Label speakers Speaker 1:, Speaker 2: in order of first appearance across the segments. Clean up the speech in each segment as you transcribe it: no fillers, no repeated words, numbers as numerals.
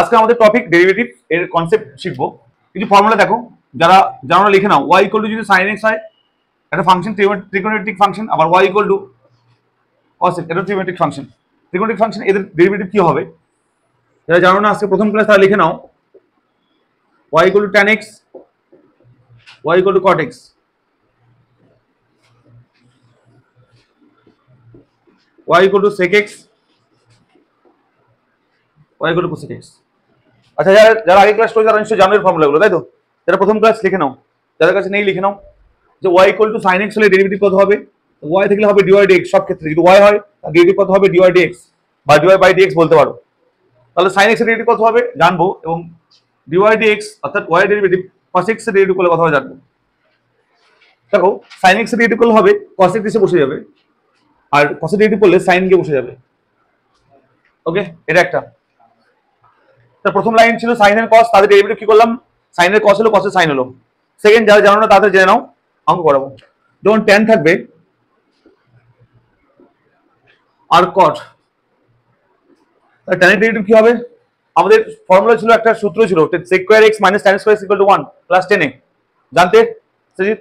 Speaker 1: আজকে আমাদের topic derivative এর কনসেপ্ট শিখবো। কিছু ফর্মুলা দেখো, যারা যারা লিখে নাও। y ইকুয়াল টু যদি sin x হয় একটা ফাংশন, ট্রিগোনোমেট্রিক ফাংশন, আবার y equal two cos x এটা ট্রিগোনোমেট্রিক ফাংশন। ট্রিগোনোমেট্রিক ফাংশন এদের ডেরিভেটিভ কি হবে যারা জানো না, আজকে প্রথম ক্লাস তারা লিখে নাও। y equal two tan x, y equal two cot x, y equal two sec x, y equal two cosec x। আচ্ছা, যারা যারা আগে ক্লাস করে তারা নিশ্চয়ই জানো এর ফর্মুলাগুলো, তাই তো? যারা প্রথম ক্লাস লিখে নাও, যাদের কাছে নেই লিখে নাও যে y equal to sin x হলে ডেরিভেটিভ কত হবে। y থাকলে হবে dy dx, সব ক্ষেত্রে যদি y হয় ডেরিভেটিভ কত হবে dy dx বা dy বাই dx বলতে পারো। তাহলে sin x এর ডেরিভেটিভ কত হবে জানবো, এবং dy dx অর্থাৎ y এর ডেরিভেটিভ cos x এর ডেরিভেটিভ করলে কত হবে জানবো। দেখো, sin x এর ডেরিভেটিভ করলে হবে cos x এসে বসে যাবে, আর cos এর ডেরিভেটিভ করলে sin গিয়ে বসে যাবে। ওকে, এটা একটা। তার প্রথম লাইন ছিল sin এর cos, তাদের ডেরিভেটিভ কি করলাম, sin এর cos হলো cos এর sin হলো। সেকেন্ড, যারা জানো না তাদের জেনে নাও, অঙ্ক করাবো। যখন tan থাকবে আর cot, tan এর ডেরিভেটিভ কি হবে? আমাদের ফর্মুলা ছিল, একটা সূত্র ছিল sec square x minus tan square equal to 1 plus 10a, জানতে সজিত?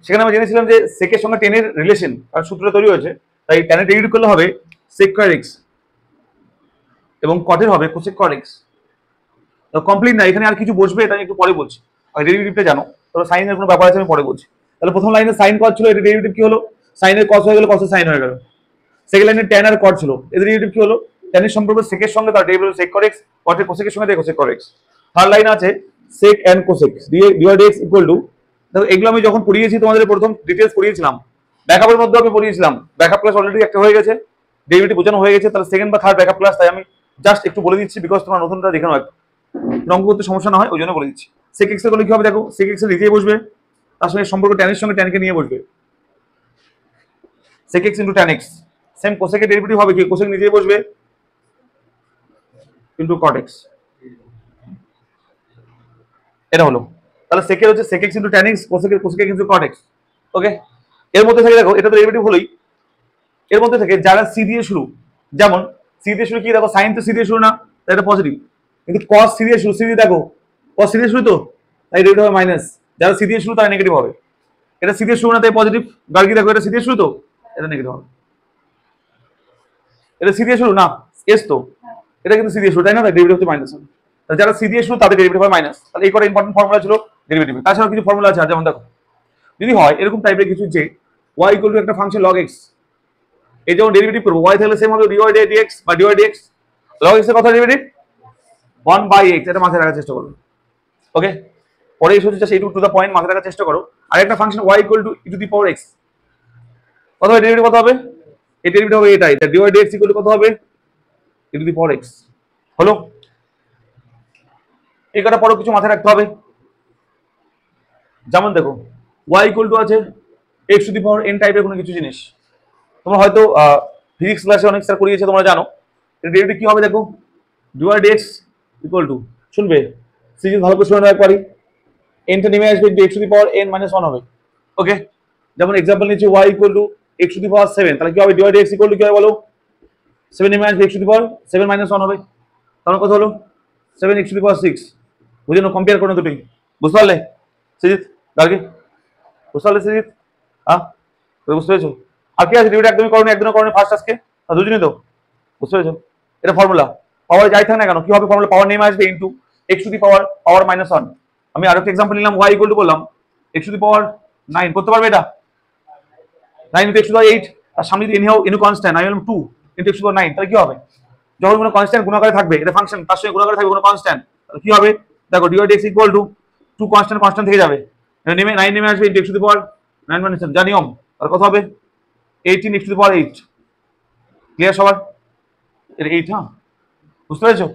Speaker 1: সেখানে আমরা জেনেছিলাম যে sec এর সঙ্গে tan এর রিলেশন আর সূত্র তৈরি হয়েছে, তাই tan এর ডেরিভেটিভ করলে হবে sec স্কয়ার x এবং cot এর হবে cosec cot x। কমপ্লিট না, এখানে আর কিছু বসবে, এটা আমি একটু পরে বলছি। আর ডেরিভেটিভটা জানো, তবে সাইন এর কোনো ব্যাপার আছে আমি পরে বলছি। তাহলে প্রথম লাইনে সাইন cos ছিল, এর ডেরিভেটিভ কি হলো? সাইন এর cos হয়ে গেল, cos এর sin হয়ে গেল। সেকেন্ড লাইনে tan আর cot ছিল, এর ডেরিভেটিভ কি হলো? tan এর সম্পর্ক sec এর সঙ্গে, তার derivative sec cot x, cot এর cosec এর সঙ্গে cosec cot x। Third line আছে sec and cosec dy dx equal to, দেখো এগুলো আমি যখন পড়িয়েছি তোমাদের প্রথম ডিটেইলস পড়িয়েছিলাম, ব্যাকআপের মধ্যে আমি পড়িয়েছিলাম। ব্যাকআপ ক্লাস অলরেডি একটা হয়ে গেছে, ডেরিভেটিভ বোঝানো হয়ে গেছে। তাহলে সেকেন্ড বা থার্ড ব্যাকআপ ক্লাস, তাই আমি জাস্ট একটু বলে দিচ্ছি, বিকজ তোমরা নতুনটা দেখে নাও, অঙ্ক করতে সমস্যা না হয় ওই জন্য বলে দিচ্ছি। sec x এর করলে কি হবে দেখো, sec x এর নিজেই বসবে, তার সঙ্গে সম্পর্ক tan এর সঙ্গে tan কে নিয়ে বসবে, sec x into tan x। Same cosec এর ডেরিভেটিভ হবে কি, cosec নিজেই বসবে ইনটু cot x। এটা হলো, তাহলে sec এর হচ্ছে sec x into tan x, cosec x into cot x। ওকে, এর মধ্যে থেকে দেখো, এটা তো ডেরিভেটিভ হলোই। এর মধ্যে থেকে যারা c দিয়ে শুরু, যেমন c দিয়ে শুরু কি দেখো, sin তো c দিয়ে শুরু না, তাই এটা পজিটিভ। কিন্তু cos c দিয়ে শুরু, c দিয়ে দেখো cos c দিয়ে শুরু তো, তাই ডেরিভেটিভ হবে মাইনাস। যারা c দিয়ে শুরু তারা নেগেটিভ হবে। এটা c দিয়ে শুরু না, তাই পজিটিভ। গার্গি দেখো, এটা c দিয়ে শুরু তো, এটা নেগেটিভ হবে। এটা c দিয়ে শুরু না, s তো, এটা কিন্তু c দিয়ে শুরু, তাই না, তাই ডেরিভেটিভ হচ্ছে মাইনাস হবে। তাহলে যারা c দিয়ে শুরু তাদের ডেরিভেটিভ হয় মাইনাস। তাহলে এই কটা ইম্পর্টেন্ট ফর্মুলা ছিল ডেরিভেটিভ। তাছাড়া কিছু ফর্মুলা আছে, যেমন দেখো যদি হয় এরকম টাইপের কিছু, যে y ইকুয়াল টু একটা ফাংশন log x, এই যখন ডেরিভেটিভ করবো y থাকলে সেম হবে dy dx বা dy dx। log x এর কথা ডেরিভেটিভ 1/x, এটা মাথায় রাখার চেষ্টা করো। ওকে, পরে এসে হচ্ছে সেই টু দ্য পয়েন্ট, মাথায় রাখার চেষ্টা করো। আর একটা function y equal two e two the power x, কত হবে ডেরিভেটিভ, কত হবে? এই ডেরিভেটিভ হবে এটাই, তাই dy dx ইকুয়াল টু কত হবে, e two the power x। হলো, এই কটা পরে কিছু মাথায় রাখতে হবে। যেমন দেখো y ইকুয়াল টু আছে x to the power n টাইপের কোনো কিছু জিনিস, তোমরা হয়তো ফিজিক্স ক্লাসে অনেক স্যার করিয়েছে, তোমরা জানো। এর ডেরিভেটিভ কি হবে দেখো, dy dx ইকুয়াল টু, শুনবে সিরিজ ভালো করে শুনে নাও একবারই, n টা নেমে আসবে x to the power n minus 1 হবে। ওকে, যেমন एग्जांपल নিচ্ছি y equal to x to the power 7, তাহলে কি হবে dy dx ইকুয়াল টু কি হবে বলো, 7 নেমে আসবে x to the power 7 minus 1 হবে। তাহলে কত হলো, 7 x টু দি পাওয়ার 6। বুঝে নাও, কম্পেয়ার করো দুটোই। বুঝতে পারলে সিজিত? গার্গি বুঝতে পারলে সিজিত? হ্যাঁ, বুঝতে পেরেছো? আর কি আছে, ডিউটি একদমই করনি, একদিনও করনি ফার্স্ট আজকে, দুজনই তো বুঝতে পেরেছো? এটা ফর্মুলা, পাওয়ার যাই থাকে না কেন কি হবে, ফর্মুলা পাওয়ার নেমে আসবে into x to the power minus 1। আমি আরেকটা एग्जांपल নিলাম, y ইকুয়াল টু বললাম x টু দি পাওয়ার 9, করতে পারবে এটা? 9 into x to the power 8, আর সামনে যদি ইনু কনস্ট্যান্ট, আমি বললাম 2 ইনটু x টু দি পাওয়ার 9, তাহলে কি হবে? যখন কোনো কনস্ট্যান্ট গুণাকারে থাকবে, এটা ফাংশন, তার সঙ্গে গুণাকারে থাকবে কোনো কনস্ট্যান্ট, তাহলে কি হবে দেখো, dy dx equal to 2 constant থেকে যাবে, এটা নেমে 9 নেমে আসবে into x to the power 9 minus 7, যা নিয়ম। আর কত হবে 18 x to the power 8। Clear সবার? এটা 8, হ্যাঁ, বুঝতে পেরেছো?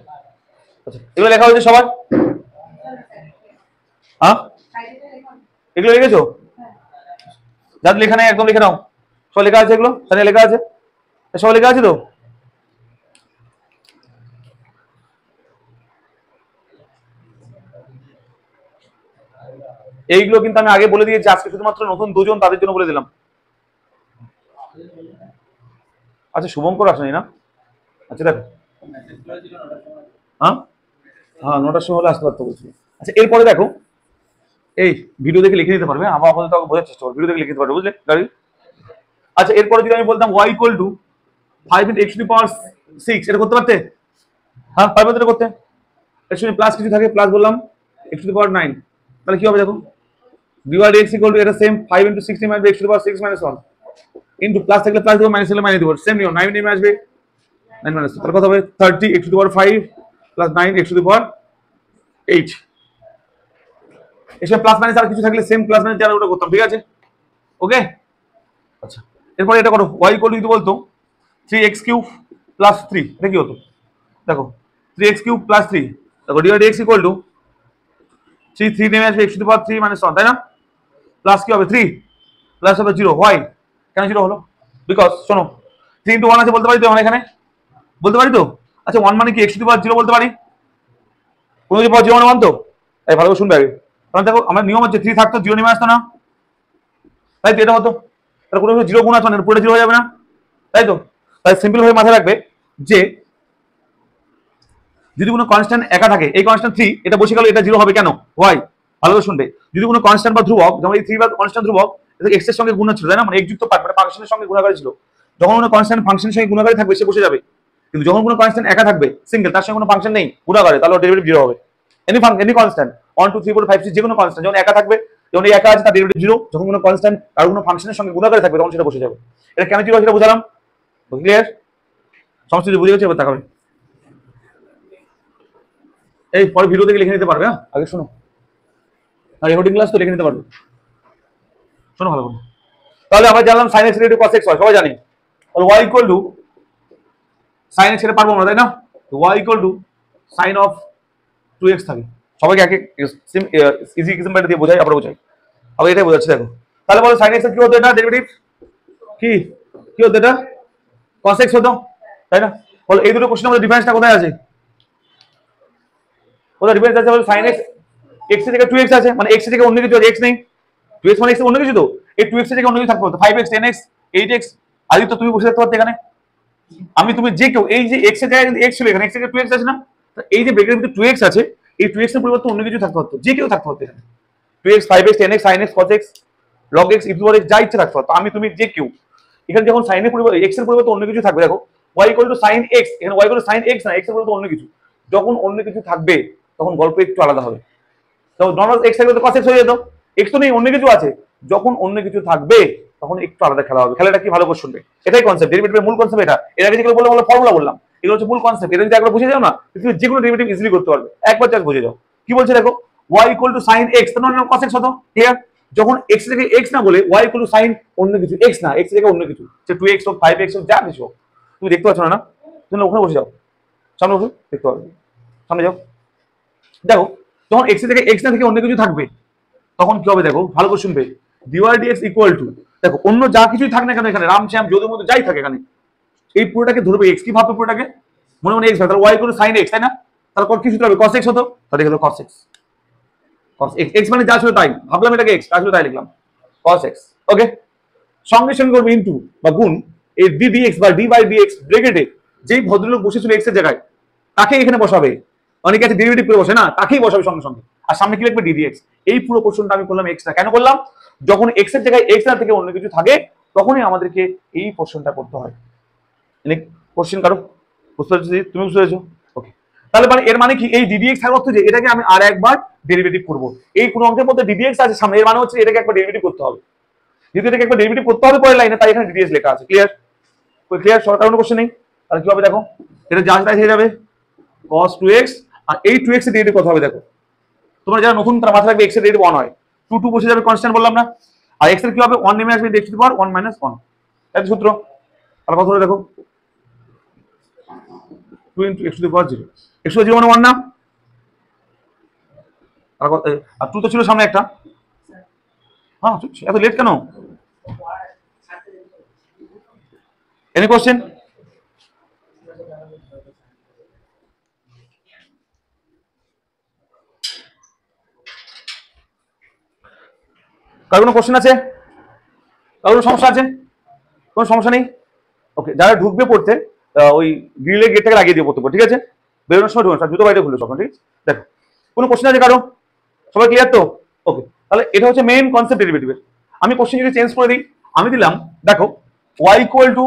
Speaker 1: আচ্ছা, এগুলো লেখা হয়েছে সবার? হ্যাঁ, এগুলো লিখেছো? যাদের লেখা নেই একদম লিখে নাও, সব লেখা আছে, এগুলো সামনে লেখা আছে, সব লেখা আছে তো? এইগুলো কিন্তু আমি আগে বলে দিয়েছি, আজকে শুধুমাত্র নতুন দুজন, তাদের জন্য বলে দিলাম। আচ্ছা, শুভঙ্কর আসেনি না? আচ্ছা দেখো, হ্যাঁ হ্যাঁ 9টার সময় হলে আসতে পারতো বলছি। আচ্ছা এরপরে দেখো, এই ভিডিও দেখে লিখে দিতে পারবে, আমার আপাতত বোঝার চেষ্টা করো, ভিডিও দেখে লিখে দিতে পারবে, বুঝলে গাড়ি। আচ্ছা এরপরে যদি আমি বলতাম y equal to 5 into x to the power 6, এটা করতে পারতে? হ্যাঁ 5 এটা করতে। এর সঙ্গে প্লাস কিছু থাকে, প্লাস বললাম x টু দি পাওয়ার 9, তাহলে কি হবে দেখো, dy dx ইকুয়াল টু এটা same 5 into 60 minus x to the power 6 minus 1 into plus থাকলে প্লাস দেবো, মাইনাস থাকলে মাইনাস দেবো, সেম নিয়ম, 9 নেমে আসবে 9 মাইনাস, তাহলে কত হবে 30 x to the power 5 plus 9 x to the power 8। এসব প্লাস মাইনাস আর কিছু থাকলে সেম প্লাস মাইনাস যারা ওটা করতাম, ঠিক আছে ওকে। আচ্ছা এরপরে এটা করো, y ইকুয়াল টু যদি বলতো 3x কিউব প্লাস 3, এটা কি হতো দেখো, 3x কিউব প্লাস 3, দেখো dy dx ইকুয়াল টু 3 নেমে আসবে x to the power 3 minus 1, তাই না, প্লাস কি হবে 3 প্লাস হবে 0, হয় কেন 0 হলো, বিকজ শোনো 3 ইন্টু 1 আছে বলতে পারি তো আমরা এখানে, বলতে পারি তো। আচ্ছা 1 মানে কি x টু দি পাওয়ার 0 বলতে পারি, কোনো কিছু পাওয়ার 0 মানে 1 তো, তাই ভালো করে শুনবে আগে, কারণ দেখো আমার নিয়ম হচ্ছে 3 থাকতো 0 নেমে আসতো না, তাই তো এটা হতো, তাহলে কোনো 0 গুণ আছে মানে পুরো 0 হয়ে যাবে না, তাই তো। তাই সিম্পল ভাবে মাথায় রাখবে যে যদি কোনো কনস্ট্যান্ট একা থাকে, এই কনস্ট্যান্ট 3 এটা বসে গেল, এটা 0 হবে কেন, ওয়াই, ভালো করে শুনবে। যদি কোনো কনস্ট্যান্ট বা ধ্রুবক, যেমন এই 3 বা কনস্ট্যান্ট ধ্রুবক, এটা x এর সঙ্গে গুণ ছিল, তাই না, মানে x যুক্ত পার্ট মানে ফাংশনের সঙ্গে গুণাকারী ছিল, যখন কোনো কনস্ট্যান্ট ফাংশনের সঙ্গে গুণাকারী থাকবে সে বসে যাবে, কিন্তু যখন কোনো কনস্ট্যান্ট একা থাকবে সিঙ্গেল, তার সঙ্গে কোনো ফাংশন নেই গুণাকারে, তাহলে ডেরিভেটিভ 0 হবে। এনি কনস্ট্যান্ট 1 2 3 4 5 6 যে কোনো কনস্ট্যান্ট যখন একা থাকবে, যখন এই একা আছে তার ডেরিভেটিভ 0, যখন কোনো কনস্ট্যান্ট আর কোনো ফাংশনের সঙ্গে গুণাকারে থাকবে তখন সেটা বসে যাবে। এটা কেন 0 সেটা বুঝালাম, ক্লিয়ার, সমস্ত কিছু বুঝে গেছে, এবার তাকাবে এই পরে ভিডিও থেকে লিখে নিতে পারবে, হ্যাঁ আগে শোনো, আর রেকর্ডিং ক্লাস তো লিখে নিতে পারবে, শোনো ভালো করে। তাহলে আমরা জানলাম sin x radio cos x হয়, সবাই জানি, তাহলে y equal to sin x এটা পারবো আমরা, তাই না, y equal to sin of 2x থাকে, সবাইকে একে ইজি এক্সাম্পল দিয়ে বোঝাই, আবার বোঝাই, আবার এটাই বোঝাচ্ছি দেখো। তাহলে বলো sin x এর কি হতো, এটা ডেরিভেটিভ কি কি হতো, এটা cos x হতো, তাই না। বলো এই দুটো কোশ্চেনের মধ্যে ডিফারেন্সটা কোথায় আছে, কোথায় ডিফারেন্স আছে, বলো sin x x এর জায়গায় 2x আছে, মানে x এর জায়গায় অন্য কিছু আছে, x নেই, 2x মানে x এর অন্য কিছু, তো এই 2x এর জায়গায় অন্য কিছু থাকতে পারতো, 5x 10x 8x, আদি তো তুমি বসে থাকতে পারতে এখানে, আমি তুমি যে কেউ, এই যে x এর জায়গায় কিন্তু x ছিল, এখানে x এর জায়গায় 2x আছে না, তো এই যে ব্রেকের ভিতরে 2x আছে, এই 2x এর পরিবর্তে অন্য কিছু থাকতে পারতো, যে কেউ থাকতে পারতো এখানে, 2x 5x 10x sinx cosx log x e to the x যা ইচ্ছা থাকতে পারতো, আমি তুমি যে কেউ, এখানে যখন sin এর পরিবর্তে x এর পরিবর্তে অন্য কিছু থাকবে, দেখো y equal to sin x, এখানে y equal to sin x না, x এর পরিবর্তে অন্য কিছু, যখন অন্য কিছু থাকবে তখন গল্প একটু আলাদা হবে। তো নরমাল x থাকলে তো cos x হয়ে যেত, x তো নেই অন্য কিছু আছে, যখন অন্য কিছু থাকবে তখন একটু আলাদা খেলা হবে, খেলাটা কি ভালো করে শুনবে, এটাই কনসেপ্ট, ডেরিভেটিভের মূল কনসেপ্ট এটা, এর আগে যেগুলো বললাম ফর্মুলা বললাম, এগুলো হচ্ছে মূল কনসেপ্ট, এটা যদি একবার বুঝে যাও না তুমি যে কোনো ডেরিভেটিভ ইজিলি করতে পারবে, একবার জাস্ট বুঝে যাও। কি বলছে দেখো, y equal to sin x, তার মানে cos x হতো, ক্লিয়ার, যখন x থেকে x না বলে y ইকুয়াল টু sin অন্য কিছু, x না, x থেকে অন্য কিছু, সে 2x হোক 5x হোক যা কিছু হোক, তুমি দেখতে পাচ্ছ না, তুমি ওখানে বসে যাও, সামনে বসে দেখতে পাবে, সামনে যাও, দেখো যখন x থেকে x না থেকে অন্য কিছু থাকবে তখন কি হবে দেখো, ভালো করে শুনবে, dy dx ইকুয়াল টু, দেখো অন্য যা কিছুই থাক না কেন এখানে, রাম শ্যাম যদুর মধ্যে যাই থাকে এখানে, এই পুরোটাকে ধরবে x, কি ভাববে পুরোটাকে, মনে মনে x ভাবে, তাহলে y equal to sin x, তাই না, তাহলে কি সূত্র হবে, cos x হতো, তাহলে গেল cos x, cos x, x মানে যা ছিল তাই, ভাবলাম এটাকে x, যা ছিল তাই লিখলাম cos x, ওকে। সঙ্গে সঙ্গে করবে ইনটু বা গুণ এই d dx বা d বাই dx ব্র্যাকেটে যেই ভদ্রলোক বসেছিল x এর জায়গায় তাকে এখানে বসাবে, অনেকে আছে ডেরিভেটিভ করে বসে না, তাকেই বসাবে সঙ্গে সঙ্গে, আর সামনে কি লিখবে d dx। এই পুরো কোশ্চেনটা আমি করলাম x না, কেন করলাম, যখন x এর জায়গায় x না থেকে অন্য কিছু থাকে তখনই আমাদেরকে এই কোশ্চেনটা করতে হয়। কোশ্চেন কারো বুঝতে পারছো, তুমি বুঝতে পেরেছো, ওকে। তাহলে মানে এর মানে কি, এই d dx থাকার অর্থ যে এটাকে আমি আর একবার ডেরিভেটিভ করব, এই কোন অঙ্কের মধ্যে d dx আছে সামনে, এর মানে হচ্ছে এটাকে একবার ডেরিভেটিভ করতে হবে, যেহেতু এটাকে একবার ডেরিভেটিভ করতে হবে পরের লাইনে, তাই এখানে d dx লেখা আছে, ক্লিয়ার, ক্লিয়ার, সরকার কোনো কোশ্চেন নেই। তাহলে কি হবে দেখো, এটা যা তাই হয়ে যাবে cos 2x, আর এই 2x এর ডেরিভেটিভ কত হবে দেখো, তোমরা যারা নতুন তারা মাথায় রাখবে x এর ডেরিভেটিভ 1 হয়, 2 2 বসে যাবে কনস্ট্যান্ট বললাম না, আর x এর কি হবে 1 নেমে আসবে x to the power 1 minus 1, তাই সূত্র, তাহলে কত হলো দেখো 2 into x to the power 0, x to দি 0 মানে 1 না, আর 2 তো ছিল সামনে একটা, হ্যাঁ এত লেট কেন, এনি কোশ্চেন, কার কোনো কোশ্চেন আছে, কার কোনো সমস্যা আছে, কোনো সমস্যা নেই, ওকে। যারা ঢুকবে পড়তে ওই গ্রিলের গেটটাকে লাগিয়ে দিয়ে পড়তে, ঠিক আছে, বেরোনোর সময় ঢুকবে, জুতো বাইরে খুলবে তখন, ঠিক আছে? দেখো কোনো কোশ্চেন আছে কারো? সবাই ক্লিয়ার তো? ওকে, তাহলে এটা হচ্ছে মেইন কনসেপ্ট ডেরিভেটিভের। আমি কোশ্চেন যদি চেঞ্জ করে দিই, আমি দিলাম দেখো y ইকুয়াল টু,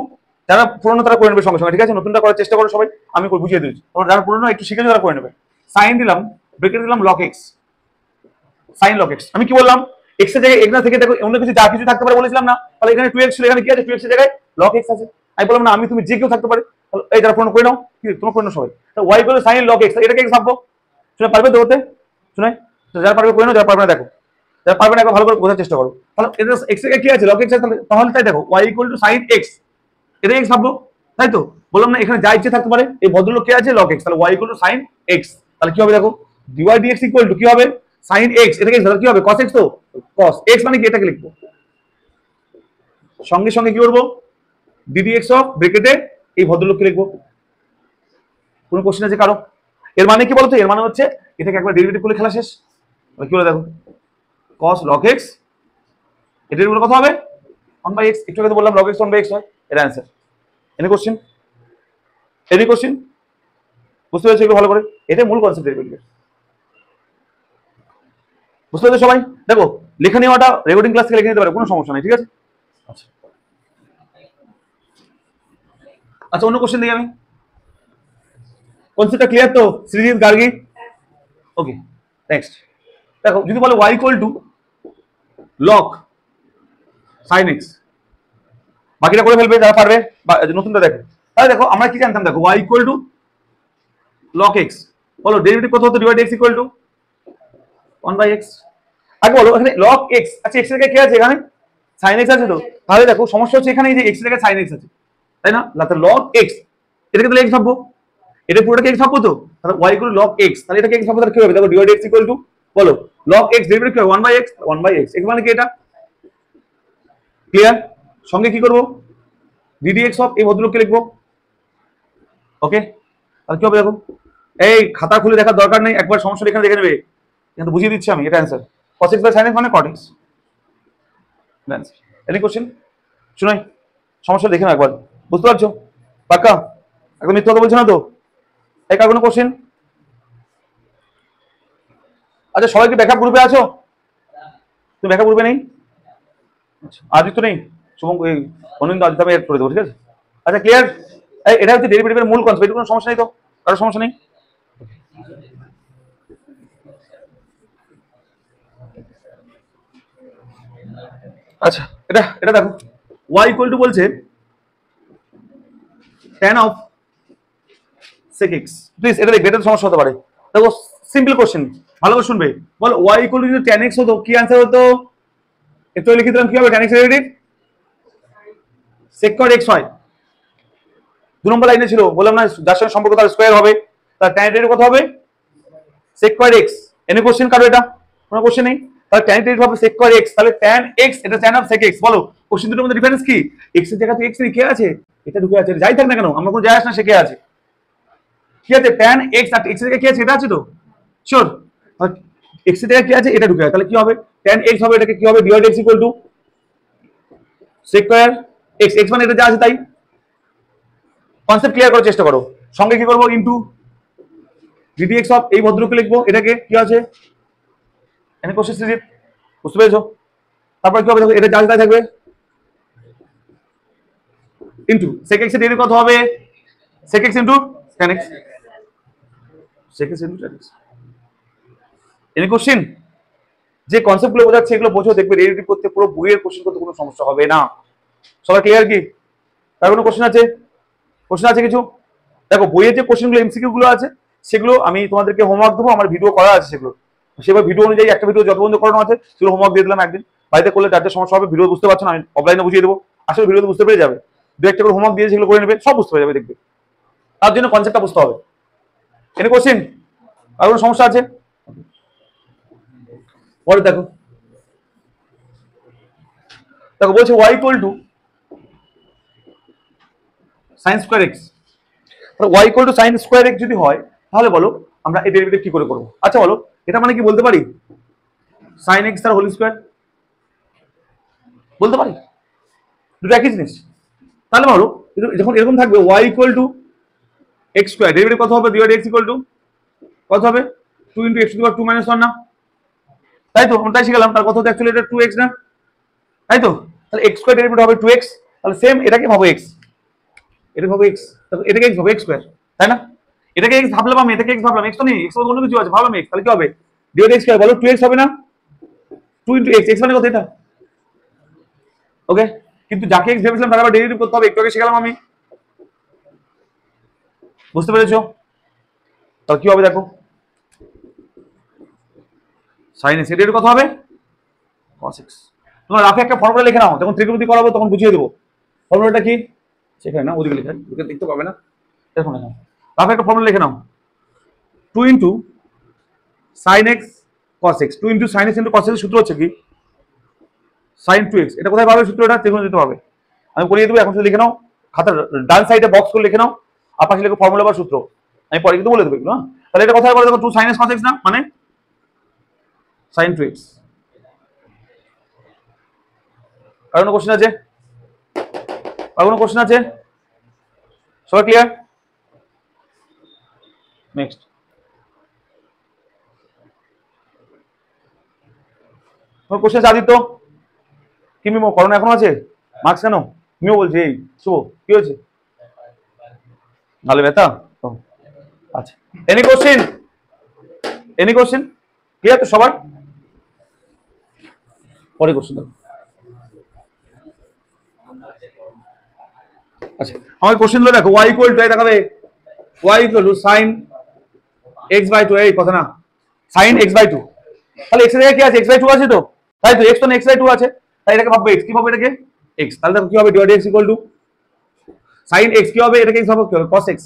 Speaker 1: যারা পুরোনো তারা করে নেবে সঙ্গে সঙ্গে, ঠিক আছে? নতুনটা করার চেষ্টা করো সবাই, আমি বুঝিয়ে দিচ্ছি। তোমরা যারা পুরোনো একটু শিখেছো তারা করে নেবে। সাইন দিলাম, ব্রেকেট দিলাম log x, sine log x. আমি কি বললাম, এক্স এর জায়গায় এক্স না থেকে দেখো অন্য কিছু যা কিছু থাকতে পারে বলেছিলাম না? তাহলে এখানে 2x ছিল, এখানে কি আছে? 2x এর জায়গায় লক এক্স আছে। আমি বললাম না আমি তুমি যে কেউ থাকতে পারে। এই যারা পুরোনো করে নাও, কি তোমরা করে নাও সবাই। y equal to sine log x, এটাকে এক্স ভাববো। শুনে পারবে তো হতে? শুনে যারা পারবে করে নাও, যারা পারবে না দেখো, যারা পারবে না একবার ভালো করে বোঝার চেষ্টা করো। তাহলে এটা এক্স এর কি আছে? লক এক্স আছে। তাহলে তাই দেখো y equal to sine x, এটা এক্স ভাববো, তাই তো? বললাম না এখানে যা ইচ্ছে থাকতে পারে। এই ভদ্রলোক কে আছে? Log x. তাহলে y equal to sine x. তাহলে কি হবে দেখো, dy dx ইকুয়াল টু কি হবে? সাইন এক্স, এটাকে কি হবে? cos x. তো cos এক্স মানে কি? এটাকে লিখবো সঙ্গে সঙ্গে কি করবো? ddx অফ ব্র্যাকেটে এই ভদ্রলোককে লিখবো। কোনো কোশ্চেন আছে কারো? এর মানে কি বলতো? এর মানে হচ্ছে এটাকে একবার ডেরিভেটিভ করলে খেলা শেষ। কি বলে দেখো, cos log x, এটার উপরে কত হবে? 1/x। একটু আগে তো বললাম log x 1/x হয়, এটা answer. Any question? Any question? বুঝতে পেরেছো একটু ভালো করে? এটাই মূল কনসেপ্ট ডেরিভেটিভ। বুঝতে পেরেছো সবাই? দেখো লেখা নেওয়াটা রেকর্ডিং ক্লাস থেকে লিখে নিতে পারে, কোনো সমস্যা নেই, ঠিক আছে? আচ্ছা আচ্ছা, অন্য কোশ্চেন দিই আমি। কনসেপ্টটা ক্লিয়ার তো সৃজিত গার্গী? ওকে, নেক্সট দেখো যদি বলে y equal to log sine x, বাকিটা করে ফেলবে যারা পারবে, নতুনটা দেখো। তাহলে দেখো আমরা কি জানতাম, দেখো y equal to lock x, বলো ডেরিভেটিভ কত হতো? Divide x equal to 1/x। আগে বলো এখানে লক এক্স, আচ্ছা এক্স এর জায়গায় কি আছে? এখানে সাইন এক্স আছে তো। তাহলে দেখো সমস্যা হচ্ছে এখানে এই যে এক্স এর জায়গায় সাইন এক্স আছে, তাই না? লক এক্স, এটাকে তাহলে এক্স ভাববো, এটা পুরোটাকে এক্স ভাববো তো। তাহলে y equal to lock x, তাহলে এটাকে এক্স ভাববো, তাহলে কি হবে দেখো? ডিভাইড এক্স ইকুয়াল টু, বলো লক এক্স ডেরিভেটিভ কি হবে? 1/x, 1/x। এক্স মানে কি? এটা ক্লিয়ার? সঙ্গে কি করবো? ddx অফ এই ভদ্রলোককে লিখবো। ওকে, তাহলে কি হবে দেখো, এই খাতা খুলে দেখার দরকার নেই, একবার সমস্যা এখানে দেখে নেবে, কিন্তু বুঝিয়ে দিচ্ছি আমি। এটা answer, cos x by sin x মানে cot x। Answer. Any question? শুনাই, সমস্যা দেখে নাও একবার, বুঝতে পারছো? পাক্কা? একদম মিথ্যা কথা বলছো না তো? এই কার কোনো কোশ্চেন? আচ্ছা সবাই কি ব্যাকআপ গ্রুপে আছো? তুমি ব্যাকআপ গ্রুপে নেই? আচ্ছা আদিত্য নেই, শুভম, এই অনিন্দ, আদিত্য আমি এড করে দেবো, ঠিক আছে? আচ্ছা ক্লিয়ার? এটা হচ্ছে ডেরিভেটিভের মূল কনসেপ্ট, এটা কোনো সমস্যা নেই তো? কারো সমস্যা নেই? আচ্ছা এটা এটা দেখো, y ইকুয়াল টু বলছে tan of sec x। Please এটা দেখবে, এটা সমস্যা হতে পারে। দেখো সিম্পল কোশ্চেন, ভালো করে শুনবে। বল y ইকুয়াল টু যদি tan x হতো, কি অ্যান্সার হতো? একটু লিখে দিলাম, কি হবে? tan x derivative sec cot x হয়। 2 নম্বর লাইনে ছিল, বললাম না যার সঙ্গে সম্পর্ক তার স্কয়ার হবে, তার tan ডেরিভেটিভ কত হবে? sec cot x। Any question কারো? এটা কোনো কোশ্চেন নেই। তাহলে tan ডেরিভেটিভ হবে sec cot x, তাহলে tan x এটা tan অফ sec x। বলো কোশ্চেন দুটোর মধ্যে ডিফারেন্স কি? x এর জায়গাতে x লিখে আছে, এটা ঢুকে আছে, যাই থাক না কেন আমরা কোনো যায় আসে না, সে কে আছে, কি আছে? tan x, আর x এর জায়গায় কি আছে? এটা আছে তো শিওর। x এর জায়গায় কি আছে? এটা ঢুকে আছে, তাহলে কি হবে? tan x হবে, এটাকে কি হবে? Divide x equal to sec square x, x মানে এটা যা আছে তাই। কনসেপ্ট ক্লিয়ার করার চেষ্টা করো। সঙ্গে কি করবো? ইনটু ddx অফ এই ভদ্রকে লিখবো, এটাকে কি আছে? এখানে কোশ্চেন সিরিজ, বুঝতে পেরেছো? তারপর কি হবে দেখো, এটা যা আছে তাই থাকবে, ইনটু sec x এর ডেরিভেটিভ কত হবে? sec x into tan x, sec x into tan x। Any question? যে কনসেপ্টগুলো বোঝাচ্ছে এগুলো বোঝো, দেখবে ডেরিভেটিভ করতে পুরো বইয়ের কোশ্চেন করতে কোনো সমস্যা হবে না। সবাই ক্লিয়ার কি? তার কোনো কোশ্চেন আছে? কোশ্চেন আছে কিছু? দেখো বইয়ের যে কোশ্চেনগুলো এমসিকিউ গুলো আছে, সেগুলো আমি তোমাদেরকে হোমওয়ার্ক দেবো, আমার ভিডিও করা আছে সেগুলো, সেবার ভিডিও অনুযায়ী একটা ভিডিও যত বন্ধ করানো আছে সেগুলো হোমওয়ার্ক দিয়ে দিলাম একদিন। বাড়িতে করলে যার যা সমস্যা হবে, ভিডিও বুঝতে পারছো না আমি অফলাইনে বুঝিয়ে দেবো, আসলে ভিডিওতে বুঝতে পেরে যাবে। দু একটা করে হোমওয়ার্ক দিয়ে সেগুলো করে নেবে, সব বুঝতে পেরে যাবে, দেখবে। তার জন্য কনসেপ্টটা বুঝতে হবে। এনে কোশ্চেন আর কোনো সমস্যা আছে? পরে দেখো, দেখো বলছে y equal to sine square x। তাহলে y equal to sine square x যদি হয়, তাহলে বলো আমরা এই ডেরিভেটিভ কি করে করব? আচ্ছা বলো, এটা মানে কি বলতে পারি? সাইন x তার হোল স্কয়ার বলতে পারি, দুটো একই জিনিস। তাহলে বলো যখন এরকম থাকবে y equal two x square derivative কত হবে ডিওয়াই ডিএক্স ইকুয়াল টু কত হবে 2 into x two the power 2 minus 1 না, তাই তো আমরা তাই শিখলাম। তার কত হতো অ্যাকচুয়ালি এটা 2x না, তাই তো। তাহলে এক্স স্কোয়ার ডেরিভেটিভ হবে 2x, তাহলে সেম এটাকে ভাবো x, এটা ভাবো x, তাহলে এটাকে x ভাবো x স্কোয়ার, তাই না। এটাকে x ভাবলাম আমি, এটাকে x ভাবলাম, x তো নেই, x এর অন্য কিছু আছে, ভাবলাম x, তাহলে কি হবে ডিওয়াই x স্কোয়ার বলো 2x হবে না, 2 ইন্টু x, x মানে কত এটা, ওকে। কিন্তু যাকে x ভেবেছিলাম তার আবার ডেরিভেটিভ করতে হবে, একটু আগে শিখলাম আমি, বুঝতে পেরেছো। তাহলে কি হবে দেখো, sin x এর ডেরিভেটিভ কত হবে cos x। তোমরা রাফে একটা ফর্মুলা লিখে নাও, যখন ত্রিকোণমিতি করাবো তখন বুঝিয়ে দেবো। ফর্মুলাটা কি সেখানে না, ওদিকে লিখে, ওদিকে দেখতে পাবে না, দেখো না, রাফে একটা ফর্মুলা লিখে নাও, 2 into sin x cos x, 2 into sin x into cos x এর সূত্র হচ্ছে কি sin 2x। এটা কোথায় পাবে সূত্রটা, ত্রিকোণমিতি পাবে, আমি বলিয়ে দেবো, এখন শুধু লিখে নাও, খাতার ডান সাইডে বক্স করে লিখে নাও, আর পাশে লিখো ফর্মুলা বা সূত্র, আমি পরে কিন্তু বলে দেবো এগুলো। তাহলে এটা কোথায় বলে দেখো, 2 sin x cos x না, মানে sin 2x। আর কোনো কোশ্চেন আছে, আর কোনো কোশ্চেন আছে, সবাই ক্লিয়ার? নেক্সট তোমার কোশ্চেন আছে আদিত্য, কি মিমো করোনা এখনো আছে, মার্কস কেন মিমো বলছে, এই শুভ কি হয়েছে, ভালো ব্যথা, আচ্ছা। Any question, any question clear তো সবার? পরে কোশ্চেন দেখো, আচ্ছা আমার কোশ্চেন গুলো দেখো, y ইকুয়াল টু দেখাবে, y equal to sin x by 2, এই কথা না, sin x বাই 2, তাহলে x এর জায়গায় কি আছে, x বাই 2 আছে তো, তাই তো, x তো x বাই 2 আছে, তাই এটাকে ভাববো x, কি ভাবো এটাকে x, তাহলে দেখো কি হবে dy dx equal to sin x, কি হবে এটাকে x ভাবো কি হবে cos x,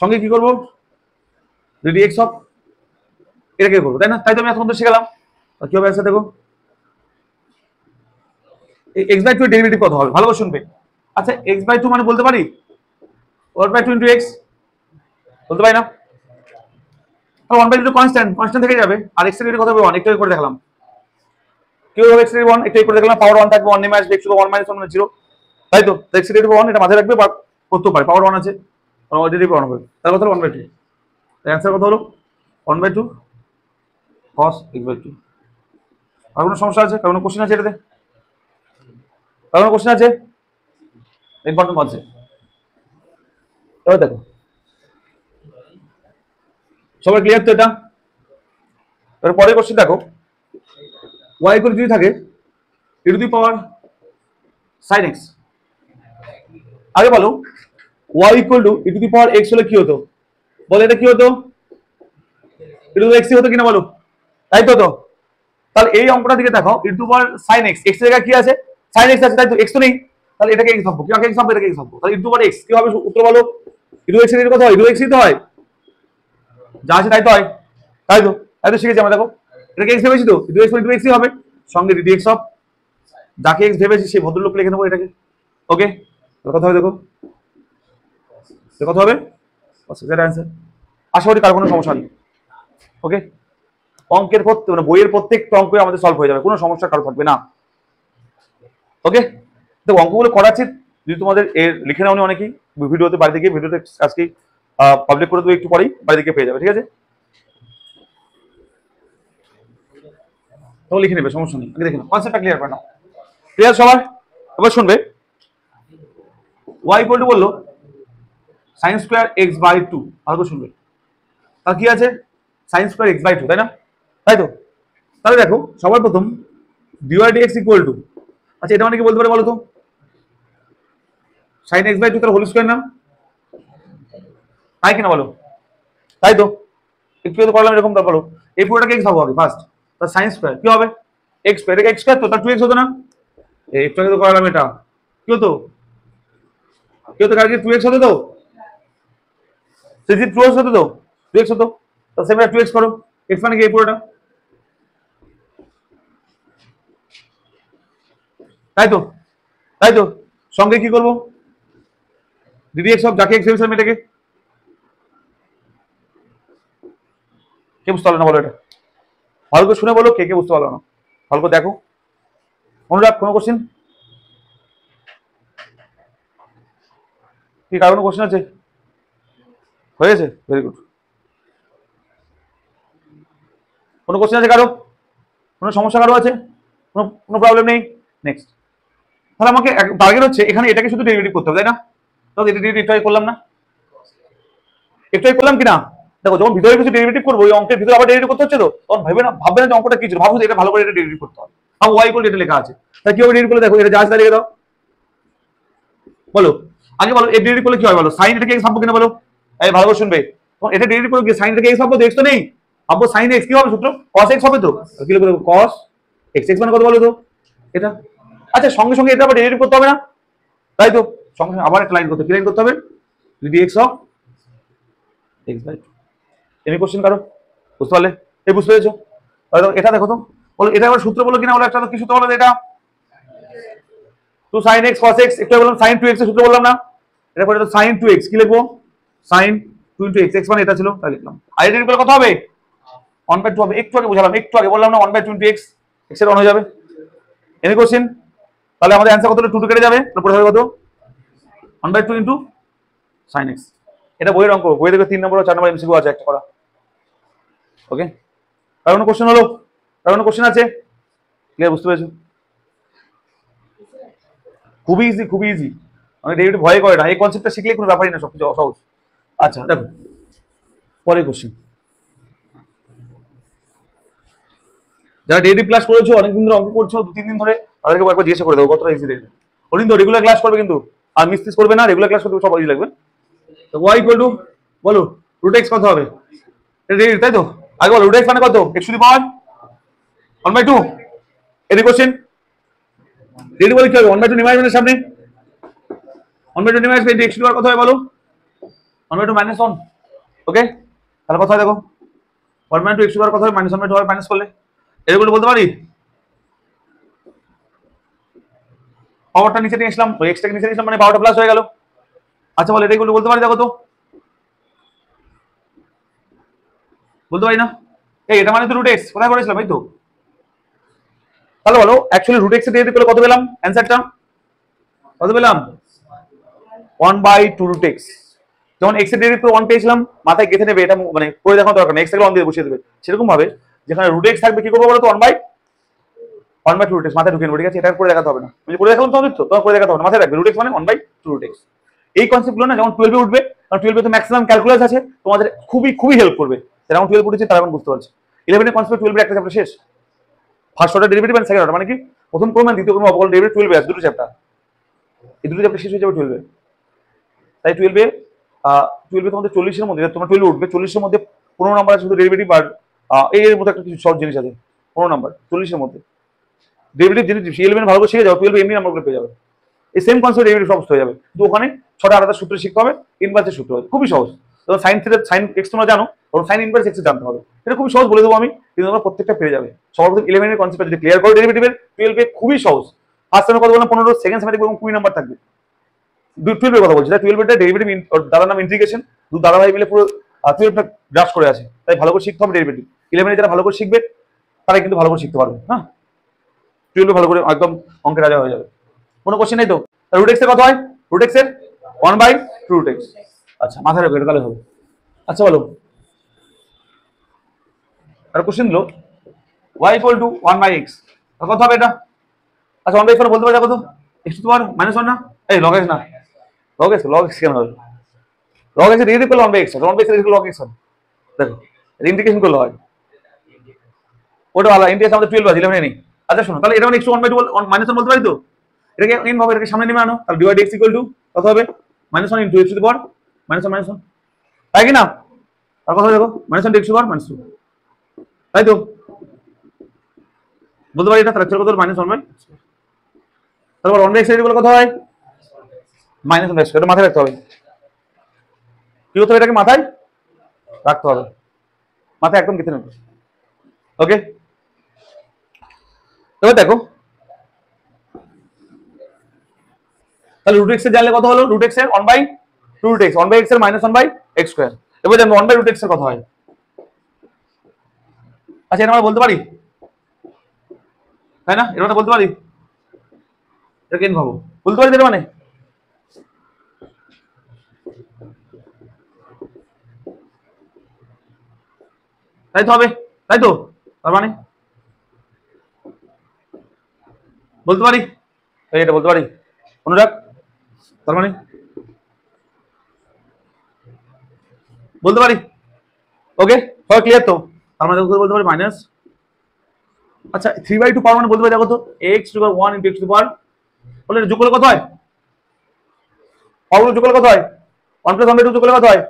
Speaker 1: সঙ্গে কি করবো যদি x অফ এটাকে করবো, তাই না, তাই তো আমি এখন তো শিখালাম। কি হবে অ্যান্সার দেখো, x বাই 2 এর ডেরিভেটিভ কত হবে, ভালো করে শুনবে। আচ্ছা x বাই 2 মানে বলতে পারি 1 বাই 2 ইন্টু x, বলতে পারি না, 1 বাই 2 কনস্ট্যান্ট, কনস্ট্যান্ট থেকে যাবে, আর x এর ডেরিভেটিভ কত হবে 1, একটু করে দেখালাম, কি হবে x এর ডেরিভেটিভ 1, একটু করে দেখলাম, পাওয়ার 1 থাকবে, 1 নেমে আসবে, x টু 1 মাইনাস 1 মানে 0, তাই তো, x এর ডেরিভেটিভ 1, এটা মাথায় রাখবে বা করতে পারে, পাওয়ার 1 আছে, ডেরিভেটিভ 1 হবে, তার কথা 1 বাই 2, তাই অ্যান্সার কত হলো 1 বাই 2 cos x বাই 2। আর কোনো সমস্যা আছে, কারণ কোশ্চেন আছে এটাতে, কারণ কোশ্চেন আছে ইম্পর্টেন্ট কনসেপ্ট, এবার দেখো সবাই ক্লিয়ার তো এটা। এবার পরের কোশ্চেন দেখো, y ইকুয়াল যদি থাকে e two the power sin x, আগে বলো y equal two e two the power x হলে কি হতো, বলো এটা কি হতো, e টু দি x হতো কিনা বলো, তাই তো, তো তাহলে এই অঙ্কটা দিকে দেখো, e two the power sin x, x এর জায়গায় কি আছে sin x আছে, তাই তো, x তো নেই, তাহলে এটাকে x ভাববো, কি আগে x ভাববো, এটাকে x ভাববো, তাহলে e two the power x কি হবে উত্তর বলো, e টু x এর কত হয়, e টু x ই তো হয়, যা আছে তাই তো হয়, তাই তো, তাই তো শিখেছি আমরা, দেখো এটাকে x ভেবেছি তো, e to x into x ই হবে, সঙ্গে dx অফ যাকে x ভেবেছি সেই ভদ্রলোক লিখে নেবো এটাকে, ওকে। কথা হবে দেখো, কথা হবে অ্যান্সার, আশা করি কার কোনো সমস্যা নেই, ওকে। অঙ্কের মানে বইয়ের প্রত্যেকটা অঙ্ক আমাদের সলভ হয়ে যাবে, কোনো সমস্যা কারো থাকবে না, ওকে। তো অঙ্কগুলো করাচ্ছি, যদি তোমাদের এর লিখে নাও অনেকেই ভিডিওতে, বাড়ি থেকে ভিডিওতে আজকে পাবলিক করে দেবো, একটু পরেই বাড়ি থেকে পেয়ে যাবে, ঠিক আছে, তো লিখে নেবে, সমস্যা নেই, আগে দেখে নাও, কনসেপ্টটা ক্লিয়ার করে নাও, ক্লিয়ার সবার? এবার শুনবে, y ইকুয়াল টু বললো sin স্কয়ার x বাই 2, ভালো করে শুনবে, তাহলে কি আছে sin স্কয়ার x বাই 2, তাই না, তাই তো। তাহলে দেখো সবার প্রথম dy dx ইকুয়াল টু, আচ্ছা এটা মানে কি বলতে পারে বলো তো, sin x বাই 2 তার হোল স্কয়ার না, তাই কিনা বলো, তাই তো, একটু তো করলাম এরকম, তার বলো এই পুরোটাকে x ভাবো আগে ফার্স্ট, তার sin স্কয়ার কি হবে x স্কয়ার, এটা x স্কয়ার তো, তার 2x হতো না, এই একটু আগে তো করলাম, এটা কি হতো, কি হতো, কালকে 2x হতো তো, সেটি 2x হতো তো, 2x হতো, তো সেম 2x করো, x মানে কি এই পুরোটা, তাই তো, তাই তো, সঙ্গে কি করবো dx অফ যাকে x ভেবেছিলাম এটাকে, কে বুঝতে পারলো না বলো, এটা ভালো করে শুনে বলো, কে কে বুঝতে পারলো না, ভালো করে দেখো, অনুরাগ কোনো কোশ্চেন কি, কার কোনো কোশ্চেন আছে, হয়ে গেছে, ভেরি গুড। কোনো কোশ্চেন আছে কারো? কোনো সমস্যা কারো আছে? কোনো প্রবলেম নেই? নেক্সট। তাহলে আমাকে টার্গেট হচ্ছে এখানে এটাকে শুধু ডেরিভেটিভ করতে হবে, তাই না? তো এটা ডেরিভেটিভ একটু করলাম না, একটু করলাম কিনা? দেখো যখন ভিতরে কিছু ডেরিভেটিভ করবো ওই অঙ্কের ভিতরে আবার ডেরিভেটিভ করতে হচ্ছে, তো তখন ভাববে না যে অঙ্কটা কি ছিল, ভাবো যে এটা ভালো করে এটা ডেরিভেটিভ করতে হবে। আর ওয়াই ইকুয়াল এটা লেখা আছে, তাহলে কি হবে ডেরিভেটিভ করলে? দেখো এটা জাস্ট দাঁড়িয়ে দাও, বলো আগে বলো এর ডেরিভেটিভ করলে কি হয় বলো? সাইন এটাকে এক্স ভাববো কিনা বলো? এই ভালো করে শুনবে, তখন এটা ডেরিভেটিভ করলে কি সাইন এটাকে এক্স ভাববো? এক্স তো নেই, ভাববো সাইন এক্স কি হবে সূত্র? cos এক্স হবে, তো কি লিখবো? cos এক্স, এক্স মানে কত বলো তো? এটা। আচ্ছা সঙ্গে সঙ্গে এটা আবার ডেরিভেটিভ করতে হবে না, তাই তো? সঙ্গে সঙ্গে আবার একটা লাইন করতে, কি লাইন করতে হবে? dx of x by two. Any question কারো? বুঝতে পারলে? এই বুঝতে পেরেছো? এটা দেখো তো, বলো এটা আবার সূত্র বলো কিনা বলো, একটা কি সূত্র বলো এটা? 2 sin x cos x, একটু বললাম sin 2x এর সূত্র বললাম না? এটা করে তো sin 2x, কি লিখবো? sin 2 x, x মানে এটা ছিল তাই লিখলাম। আর এর ডেরিভেটিভ কত হবে? 1/2 হবে, একটু আগে বুঝালাম, একটু আগে বললাম না 1/20x, x এর 1 হয়ে যাবে। Any question? তাহলে আমাদের অ্যানসার কত? 2 কেটে যাবে, তারপরে হবে কত? 1/2 ইনটু sin x। এটা বইয়ের অঙ্ক, বই দেখবে 3 নম্বর ও 4 নম্বর এমসিকিউ আছে একটা করা। ওকে, আর কোনো কোশ্চেন হলো? আর কোনো কোশ্চেন আছে? ক্লিয়ার, বুঝতে পেরেছো? খুবই ইজি, খুবই ইজি, মানে ডেরিভেটিভ ভয় করে না, এই কনসেপ্টটা শিখলে কোনো ব্যাপারই না, সবকিছু সহজ। আচ্ছা দেখো পরের কোশ্চেন, যারা ডেরিভেটিভ ক্লাস করেছো, অনেকদিন ধরে অঙ্ক করছো, 2-3 দিন ধরে, তাদেরকে একবার জিজ্ঞাসা করে দেবো কতটা ইজি ডেরিভেটিভ। অরিন্দ রেগুলার ক্লাস করবে কিন্তু, আর মিস করবে না, রেগুলার ক্লাস করতে সব ইজি লাগবে। তো y ইকুয়াল টু বলো রুট এক্স কত হবে? এটা ডেরিভেটিভ তাই তো? আগে বলো রুট এক্স মানে কত? x টু দি পাওয়ার 1/2। এর কোশ্চেন ডেরিভেটিভ বলে কি হবে? 1/2 নেমে আসবে সামনে, 1/2 নেমে আসবে, x টু দি পাওয়ার কত হয় বলো? 1/2 মাইনাস 1। ওকে, তাহলে কথা দেখো 1/2 x টু দি পাওয়ার কত হয়? -1/2 হয় মাইনাস করলে। এরগুলো বলতে পারি, পাওয়ারটা নিচে নিয়ে আসলাম, ওই এক্সটাকে নিচে নিয়ে আসলাম, মানে 12টা প্লাস হয়ে গেল। আচ্ছা বলো এটাগুলো বলতে পারি, দেখো তো বলতে পারি না? এই এটা মানে তো রুট এক্স, কোথায় করেছিলাম এই তো। তাহলে বলো অ্যাকচুয়ালি রুট এক্স এর ডেরিভেটিভ করলে কত পেলাম? অ্যানসারটা কত পেলাম? 1/2 রুট এক্স। যখন এক্স এর ডেরিভেটিভ 1 পেয়েছিলাম, মাথায় গেঁথে নেবে, এটা মানে করে দেখানো দরকার নেই, এক্স থেকে 1 দিয়ে বসিয়ে দেবে। সেরকম ভাবে যেখানে রুট এক্স থাকবে কি করবো বলো তো? 1/2 রুট এক্স মাথায় ঢুকিয়ে নেবো, ঠিক আছে? এটা করে দেখাতে হবে না, আমি করে দেখালাম তোমাদের, তো তোমার করে দেখাতে হবে না, মাথায় রাখবে রুট এক্স মানে 1/2 রুট এক্স। এই কনসেপ্টগুলো না যখন 12 এ উঠবে, কারণ 12 এ তো ম্যাক্সিমাম ক্যালকুলাস আছে, তোমাদের খুবই খুবই হেল্প করবে। যারা 12 উঠেছে তারা এখন বুঝতে পারছে 11 এর কনসেপ্ট 12 এর একটা চ্যাপ্টার শেষ। First order derivative and second order মানে কি? প্রথম ক্রম আর দ্বিতীয় ক্রম অবকলন ডেরিভেটিভ 12 এ আছে, দুটো চ্যাপ্টার। এই দুটো চ্যাপ্টার শেষ হয়ে যাবে 12 এ। তাই 12 এ 12 এ তোমাদের 40 এর মধ্যে, তোমার 12 উঠবে 40 এর মধ্যে 15 নাম্বার আছে শুধু ডেরিভেটিভ, আর এর মধ্যে একটা কিছু শর্ট জিনিস আছে 15 নাম্বার 40 এর মধ্যে ডেরিভেটিভ জিনিস। 11 ভালো করে শিখে যাও, 12 এমনি নাম্বারগুলো পেয়ে যাবে। এই সেম কনসেপ্ট ডেরিভেটিভ সমস্ত হয়ে যাবে, কিন্তু ওখানে 6টা আলাদা সূত্র শিখতে হবে, ইনভার্সের সূত্র হবে, খুবই সহজ। তো সাইন থিটা সাইন এক্স তোমরা জানো, ওর সাইন ইনভার্স এক্স জানতে হবে, এটা খুবই সহজ বলে দেবো আমি, কিন্তু তোমরা প্রত্যেকটা পেয়ে যাবে। সর্বপ্রথম 11 এর কনসেপ্ট যদি ক্লিয়ার করো ডেরিভেটিভের, 12 এ খুবই সহজ। ফার্স্ট টাইমে কথা বললাম 15, সেকেন্ড সেমে এবং 20 নাম্বার থাকবে। 12 এর কথা বলছি, তাই 12 এর ডেরিভেটিভ দাদার নাম ইন্টিগ্রেশন, দু দাদা ভাই মিলে পুরো 12টা গ্রাফ করে আছে, তাই ভালো করে শিখতে হবে ডেরিভেটিভ। 11 এ যারা ভালো করে শিখবে তারাই কিন্তু ভালো করে শিখতে পারবে। হ্যাঁ, 12 ভালো করে একদম অঙ্কের রাজা হয়ে যাবে। কোনো কোশ্চেন নেই তো? রুট এক্স এর কত হয়? রুট এক্স এর 1/2 রুট এক্স। আচ্ছা মাথায় রাখবে, এটা তাহলে হবে। আচ্ছা বলো আর কোশ্চেন দিলো y ইকুয়াল টু 1/x, কত হবে এটা? আচ্ছা 1/x বলতে পারবে কত? x টু পাওয়ার -1 না? এই log x না, log x কেন হবে? log x এর ডেরিভেটিভ করলে 1/x, 1/x এর log x হবে। দেখো ইন্টিগ্রেশন করলে হয়, ওটা আলাদা, ইন্টিগ্রেশন আমাদের 12 আছে, 11 এ নেই। আচ্ছা শোনো, তাহলে এটা মানে x টু 1/2 -1 বলতে পারি তো? এটাকে n ভাবে এটাকে সামনে নেমে আনো, তাহলে dy dx ইকুয়াল টু কত হবে? -1 ইনটু x টু দি পাওয়ার -1, তাই কি না? আর কথা দেখো -1 x টু দি পাওয়ার -2, তাই তো? বলতে পারি এটা, তাহলে কত হবে? -1/, তারপর 1/x এর কত হয়? -1/, এটা মাথায় রাখতে হবে। কি করতে হবে? এটাকে মাথায় রাখতে হবে, মাথায় একদম গেঁথে নেবে। ওকে, এবার দেখো তাহলে রুট এক্স এর জানলে কত হলো? রুট এক্স এর 1/2 রুট এক্স, 1/x এর -1/x স্কয়ার। এবার জানবো 1/√ এক্স এর কত হয়। আচ্ছা এটা আমরা বলতে পারি, তাই না? এটা বলতে পারি, এটা কেন ভাবো বলতে পারি, এটা মানে তাই তো হবে, তাই তো? তার মানে বলতে পারি, এটা বলতে পারি অনুরাগ, তার মানে বলতে পারি। ওকে, সবাই ক্লিয়ার তো? তার মানে বলতে পারি মাইনাস, আচ্ছা 3/2 পাওয়ার মানে বলতে পারি দেখো তো এক্স টু পাওয়ার 1 ইন্টু এক্স টু পাওয়ার, বলে যোগ করলে কত হয়? পাওয়ার যোগ করলে কত হয়? 1 + 1/2 যোগ করলে কত হয়?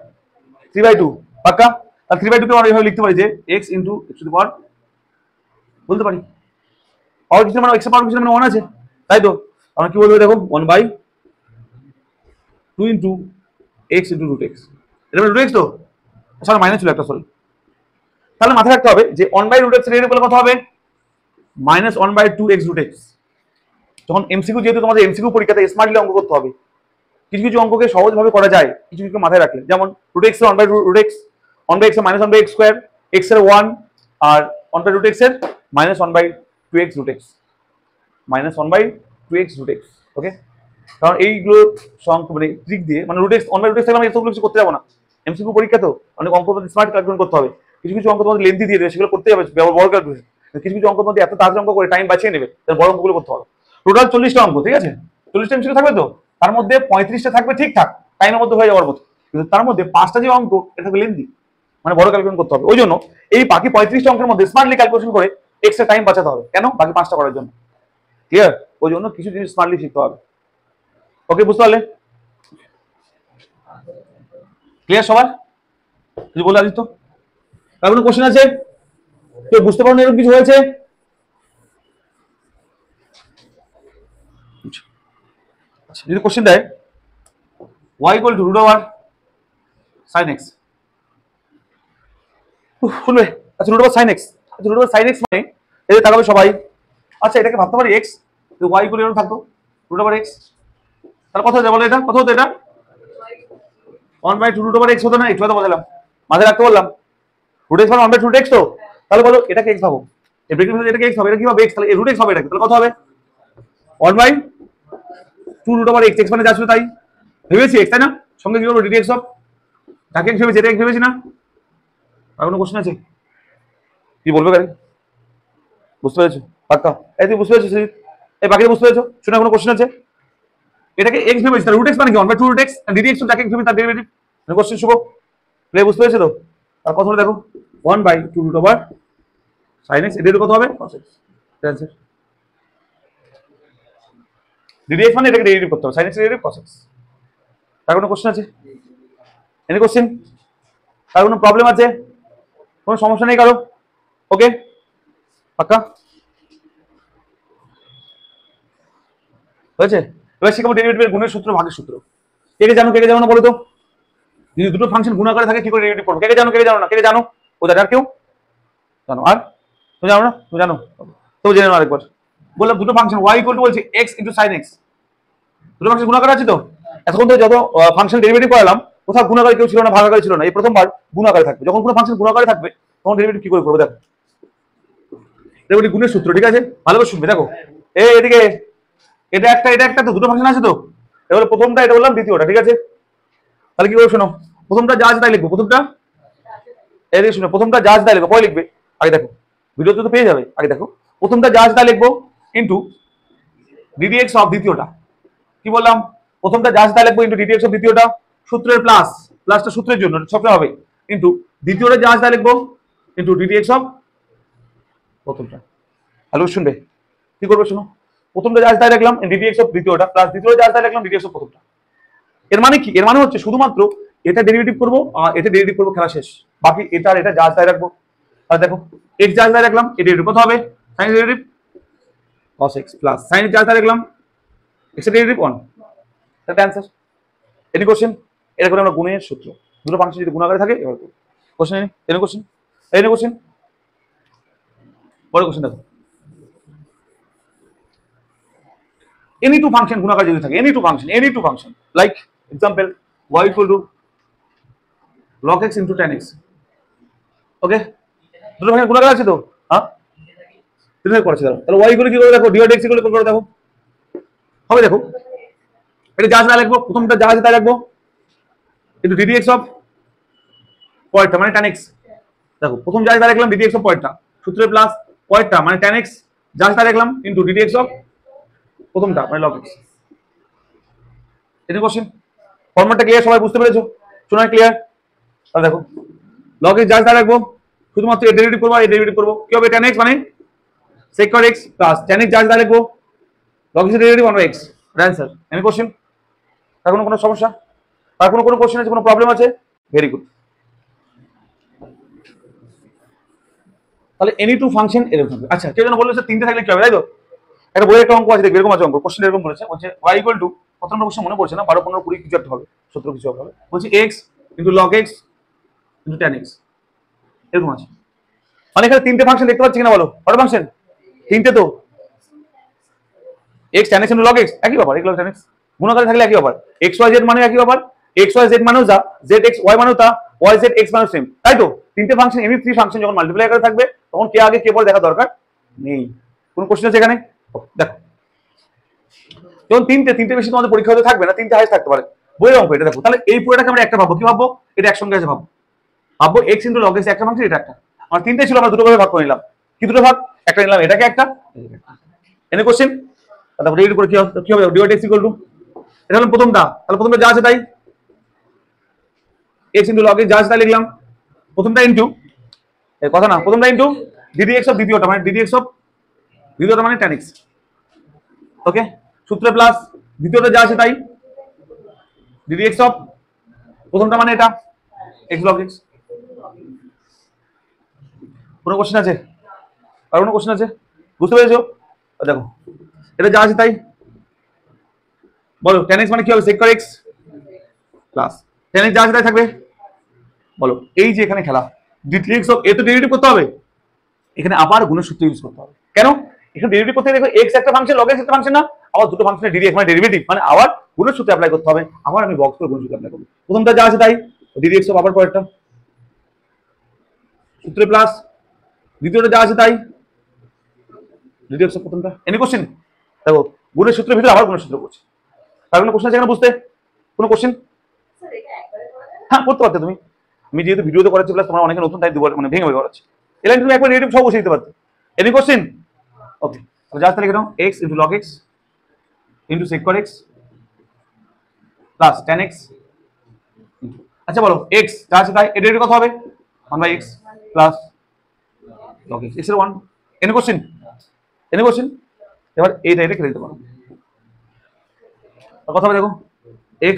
Speaker 1: 3/2 পাক্কা? আর 3/2 কে আমরা এইভাবে লিখতে পারি যে এক্স ইন্টু এক্স টু পাওয়ার, বলতে পারি পাওয়ার কিছু মানে এক্স পাওয়ার কিছু মানে 1 আছে, তাই তো? আমরা কি বলবো দেখো 1/2 into x into root x, এটা রুট এক্স তো, আচ্ছা মাইনাস ছিল একটা, সরি। তাহলে মাথায় রাখতে হবে যে 1/√x এর কত হবে? -1/2x√x। যখন এমসিকিউ, যেহেতু তোমাদের এমসিকিউ পরীক্ষাতে স্মার্টলি অঙ্ক করতে হবে, কিছু কিছু অঙ্ককে সহজভাবে করা যায়, কিছু কিছু মাথায় রাখলে, যেমন √x এর 1/√x, 1/x এর -1/x², x এর 1, আর 1/√x এর -1/2x√x, -1/2x√x। ওকে, কারণ এইগুলো মানে ট্রিক দিয়ে মানে √x 1/√x থেকে আমি এতগুলো কিছু করতে যাবো না, এমসিকিউ পরীক্ষা তো অনেক অঙ্ক স্মার্ট ক্যালকুলেশন করতে হবে। কিছু কিছু অঙ্ক তোমাদের লেন্থি দিয়ে দেবে, সেগুলো করতে হবে বড় ক্যালকুলেশন। কিছু কিছু অঙ্ক মধ্যে এত তাড়াতাড়ি অঙ্ক করে টাইম বাঁচিয়ে নেবে, তার বড় অঙ্কগুলো করতে হবে। টোটাল 40টা অঙ্ক, ঠিক আছে? 40টা এমসিকিউ থাকবে তো, তার মধ্যে 35টা থাকবে ঠিকঠাক টাইমের মধ্যে হয়ে যাওয়ার মতো, কিন্তু তার মধ্যে 5টা যে অঙ্ক এটা থাকবে লেন্থি, মানে বড় ক্যালকুলেশন করতে হবে। ওই জন্য এই বাকি 35টা অঙ্কের মধ্যে স্মার্টলি ক্যালকুলেশন করে এক্সট্রা টাইম বাঁচাতে হবে। কেন? বাকি 5টা করার জন্য। ক্লিয়ার? ওই জন্য কিছু জিনিস স্মার্টলি শিখতে হবে। ওকে, বুঝতে পারলে? ক্লিয়ার সবার? কিছু বলে আদিত্য? আর কোনো কোশ্চেন আছে? কেউ বুঝতে পারো না এরকম কিছু হয়েছে? আচ্ছা, যদি কোশ্চেন দেয় y = √sin x, শুনবে? আচ্ছা √sin x, আচ্ছা √sin x মানে এই তাকাবে সবাই, আচ্ছা এটাকে ভাবতে পারি x, y = এরকম থাকতো √x, তাহলে কত হতে বলো, এটা কত হতো? এটা 1/2 √x হতো না? একটু কথা বললাম, মাথায় রাখতে বললাম, √x মানে 1/2 তো, তাহলে বলো এটাকে x ভাবো, এই ব্রেকেটের মধ্যে এটাকে x হবে, এটা কি হবে? x, তাহলে √x হবে, এটাকে তাহলে কত হবে? 1/2 √x, x মানে যা ছিল তাই ভেবেছি x, তাই না? সঙ্গে কি করবো? ddx অফ, যাকে x ভেবেছি এটা x ভেবেছি না? আর কোনো কোশ্চেন আছে? কি বলবে গাড়ি? বুঝতে পেরেছো? পাক্কা? এই তুই বুঝতে পেরেছিস? এই বাকিটা বুঝতে পেরেছো? শুনে কোনো কোশ্চেন আছে? এটাকে x ভেবেছি, তাহলে √x মানে কি? 1/2 √x, ddx অফ যাকে x ভেবেছি তার ডেরিভেটিভ। কোশ্চেন শুভ, বুঝতে পেরেছো তো? আর কত হলো দেখো, 1/2 √sin x, এর কত হবে? cos x। অ্যানসার ddx মানে এটাকে ডেরিভেটিভ করতে হবে, sin x এর ডেরিভেটিভ cos x। তার কোনো কোশ্চেন আছে? Any question? তার কোনো প্রবলেম আছে? কোনো সমস্যা নেই কারো? ওকে, পাক্কা? হয়েছে? এবার শিখাবো ডেরিভেটিভের গুণের সূত্র, ভাগের সূত্র। কে কে জানো, কে কে জানো না বলো তো? যদি দুটো ফাংশন গুণ আকারে থাকে কি করে ডেরিভেটিভ করবো? কে কে জানো, কে কে জানো না? কে কে জানো? ও দাদা আর কেউ জানো? আর তুমি জানো না? তুমি জানো তো জেনে নাও আরেকবার। বললাম দুটো ফাংশন y = বলছি x * sin x, দুটো ফাংশন গুণ আকারে আছে তো। এতক্ষণ তো যত ফাংশন ডেরিভেটিভ করালাম কোথাও গুণ আকারে কেউ ছিল না, ভাগ আকারে ছিল না, এই প্রথমবার গুণ আকারে থাকবে। যখন কোনো ফাংশন গুণ আকারে থাকবে তখন ডেরিভেটিভ কি করে করবো দেখো, ডেরিভেটিভ গুণের সূত্র, ঠিক আছে? ভালোভাবে শুনবে দেখো, এই এদিকে এটা একটা, এটা একটা, তো দুটো ফাংশন আছে তো, এবার প্রথমটা এটা বললাম, দ্বিতীয়টা, ঠিক আছে? তাহলে কি করবো শোনো, প্রথমটা যা আছে তাই লিখবো, প্রথমটা এদিকে শুনো, প্রথমটা যা আছে তাই লিখবো, পরে লিখবে আগে দেখো, ভিডিওতে তো পেয়ে যাবে, আগে দেখো প্রথমটা যা আছে তাই লিখবো ইন্টু ddx অফ দ্বিতীয়টা। কি বললাম? প্রথমটা যা আছে তাই লিখবো ইন্টু ddx অফ দ্বিতীয়টা, সূত্রের প্লাস, প্লাসটা সূত্রের জন্য সবটা হবে, ইন্টু দ্বিতীয়টা যা আছে তাই লিখবো ইন্টু ddx অফ প্রথমটা। হ্যালো শুনবে, কি করবে শোনো, প্রথমটা যা আছে তাই লিখলাম ddx অফ দ্বিতীয়টা, প্লাস দ্বিতীয়টা যা আছে তাই লিখলাম ddx অফ প্রথমটা। এর মানে কি? এর মানে হচ্ছে শুধুমাত্র এটা ডেরিভেটিভ করবো আর এটা ডেরিভেটিভ করবো, খেলা শেষ। বাকি এটা আর এটা যা আছে তাই রাখবো। আর দেখো x যা আছে তাই রাখলাম, এটা ডেরিভেটিভ কত হবে? sin derivative cos x plus sin যা আছে তাই রাখলাম x এর ডেরিভেটিভ 1। এটা অ্যানসার। Any question? এটা করে আমরা গুণের সূত্র, দুটো ফাংশন যদি গুণ আকারে থাকে এবার question. Any question? Any question? পরে কোশ্চেন দেখো, any two function গুণ আকারে যদি থাকে, any two function like example y = log x into tan x, ওকে? দুটো ফাংশন গুণ আকারে আছে তো, হ্যাঁ তিনভাবে করেছে দাও, তাহলে y = কি করে দেখো, dy dx করে দেখো, হবে দেখো, এটা যা আছে তাই লিখবো, প্রথমটা যা আছে তাই রাখবো কিন্তু ddx অফ পরেরটা মানে tan x, দেখো প্রথম যা আছে তা লিখলাম ডিডি এক্স অফ পরেরটা, সূত্রে প্লাস পরেরটা মানে tan x যা আছে তা লিখলাম ইনটু ডিডি এক্স অফ প্রথমটা মানে log x। এটা কোশ্চেন ফরম্যাটটা ক্লিয়ার, সবাই বুঝতে পেরেছো? শোনা ক্লিয়ার? তাহলে দেখো log x যা আছে তা লিখবো, শুধুমাত্র এর ডেরিভেটিভ করবো, এর ডেরিভেটিভ করবো, কি হবে tan x মানে sec x plus tan x যা আছে তা লিখবো log x এর derivative on x। Answer. Any question? তার কোনো সমস্যা? তার কোনো কোশ্চেন আছে, কোনো প্রবলেম আছে? Very good. তাহলে এনি টু ফাংশন এরকম হবে। আচ্ছা কেউ যেন বললো স্যার তিনটে থাকলে কি হবে, তাই তো? একটা বইয়ের একটা অঙ্ক আছে দেখবে, এরকম আছে অঙ্ক, কোশ্চেন এরকম বলেছে, বলছে y ইকুয়াল টু কত নম্বর কোশ্চেন মনে পড়ছে না, 12 15 20 কিছু একটা হবে, 17 কিছু হবে, বলছে x into log x into tan x এরকম আছে। মানে এখানে তিনটে ফাংশন দেখতে পাচ্ছি কিনা বলো? কত ফাংশন? তিনটে তো। x tan x into log x একই ব্যাপার, x log tan x গুণাকারে থাকলে একই ব্যাপার, x y z মানে একই ব্যাপার, x y z মানেও যা, z x y মানেও তা, y z x মানেও সেম, তাই তো? তিনটে ফাংশন এমনি থ্রি ফাংশন যখন মাল্টিপ্লাই করে থাকবে তখন কে আগে কে পরে দেখা দরকার নেই। কোন কোশ্চেন আছে এখানে? দেখো যখন তিনটে বেশি তোমাদের পরীক্ষা হতে থাকবে না, তিনটে হাইস থাকতে পারে, বইয়ের অঙ্ক এটা। দেখো তাহলে এই পুরোটাকে আমরা একটা ভাববো, কি ভাববো? এটা একসঙ্গে আছে ভাববো, ভাববো x ইনটু log x একটা ফাংশন, এটা একটা, আমার তিনটে ছিল আমরা দুটো ভাগে ভাগ করে নিলাম, কি দুটো ভাগ? একটা নিলাম এটাকে একটা, এনে কোশ্চেন। তারপরে রেডি করে কি হবে dy x ইকুয়াল টু, এটা হলো প্রথমটা, তাহলে প্রথমটা যা আছে তাই x ইনটু log x যা আছে তাই লিখলাম, প্রথমটা ইনটু এই কথা না, প্রথমটা ইনটু ডিডি এক্স অফ দ্বিতীয়টা মানে ডিডি এক্স অফ দ্বিতীয়টা মানে tan x, ওকে, সূত্রে প্লাস দ্বিতীয়টা যা আছে তাই ডিডি এক্স অফ প্রথমটা মানে এটা x log x। কোনো কোশ্চেন আছে? আর কোনো কোশ্চেন আছে? বুঝতে পেরেছো? দেখো এটা যা আছে তাই, বলো tan x মানে কি হবে? sec x plus tan x যা আছে তাই থাকবে, বলো এই যে এখানে খেলা ডিডি এক্স অফ, এ তো ডেরিভেটিভ করতে হবে, এখানে আবার গুণের সূত্র ইউজ করতে হবে। কেন? এখানে ডেরিভেটিভ করতে দেখো x একটা ফাংশন log x একটা ফাংশন না, আবার দুটো ফাংশনের ডিডি এক্স মানে ডেরিভেটিভ মানে আবার গুণের সূত্র অ্যাপ্লাই করতে হবে, আবার আমি বক্স করে গুণের সূত্র অ্যাপ্লাই করব। প্রথমটা যা আছে তাই ডিডি এক্স অফ আবার পরেরটা সূত্রে প্লাস দ্বিতীয়টা যা আছে তাই ডিডি এক্স অফ প্রথমটা। Any question? দেখো গুণের সূত্রের ভিতরে আবার গুণের সূত্র করছে, তার কোনো কোশ্চেন আছে এখানে বুঝতে? কোনো কোশ্চেন? হ্যাঁ করতে পারতে তুমি, আমি যেহেতু ভিডিওতে করাচ্ছি প্লাস তোমরা অনেকে নতুন টাইপ দিব মানে ভেঙে ভেঙে করাচ্ছি, এই লাইন তুমি একবার রিলেটিভ সব বসে দিতে পারতে। Any question? ওকে তাহলে যা লিখে নাও x into log x into sec x plus tan x। আচ্ছা বলো x যা আছে তাই এর ডেরিভেটিভ কত হবে? 1/x plus log x, x এর 1। Any question? Any question? এবার এইটা কেটে দিতে পারো, কথা হবে দেখো x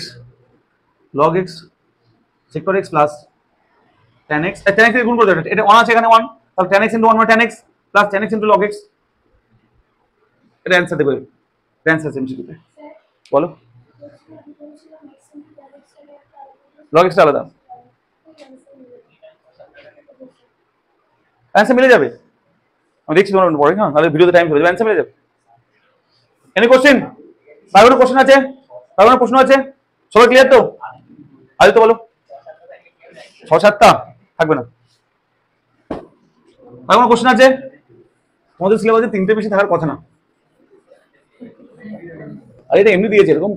Speaker 1: log x sec x plus tan x, tan x এর গুণ করে দাও, এটা 1 আছে এখানে 1, তাহলে tan x ইনটু 1 মানে tan x plus tan x into log x, এটা অ্যানসার দেবে, অ্যানসার এমসিকিউতে বলো log x টা আলাদা, অ্যানসার মিলে যাবে, আমি দেখছি তোমার পরে, হ্যাঁ তাহলে ভিডিওতে টাইম চলে যাবে, অ্যানসার মিলে যাবে। Any question? আর কোনো কোশ্চেন আছে? আর কোনো প্রশ্ন আছে? সবাই ক্লিয়ার তো? আজ তো বলো 6-7টা থাকবে না। আর কোনো কোশ্চেন আছে? তোমাদের সিলেবাসে তিনটে বেশি থাকার কথা না, আর এটা এমনি দিয়েছে, এরকম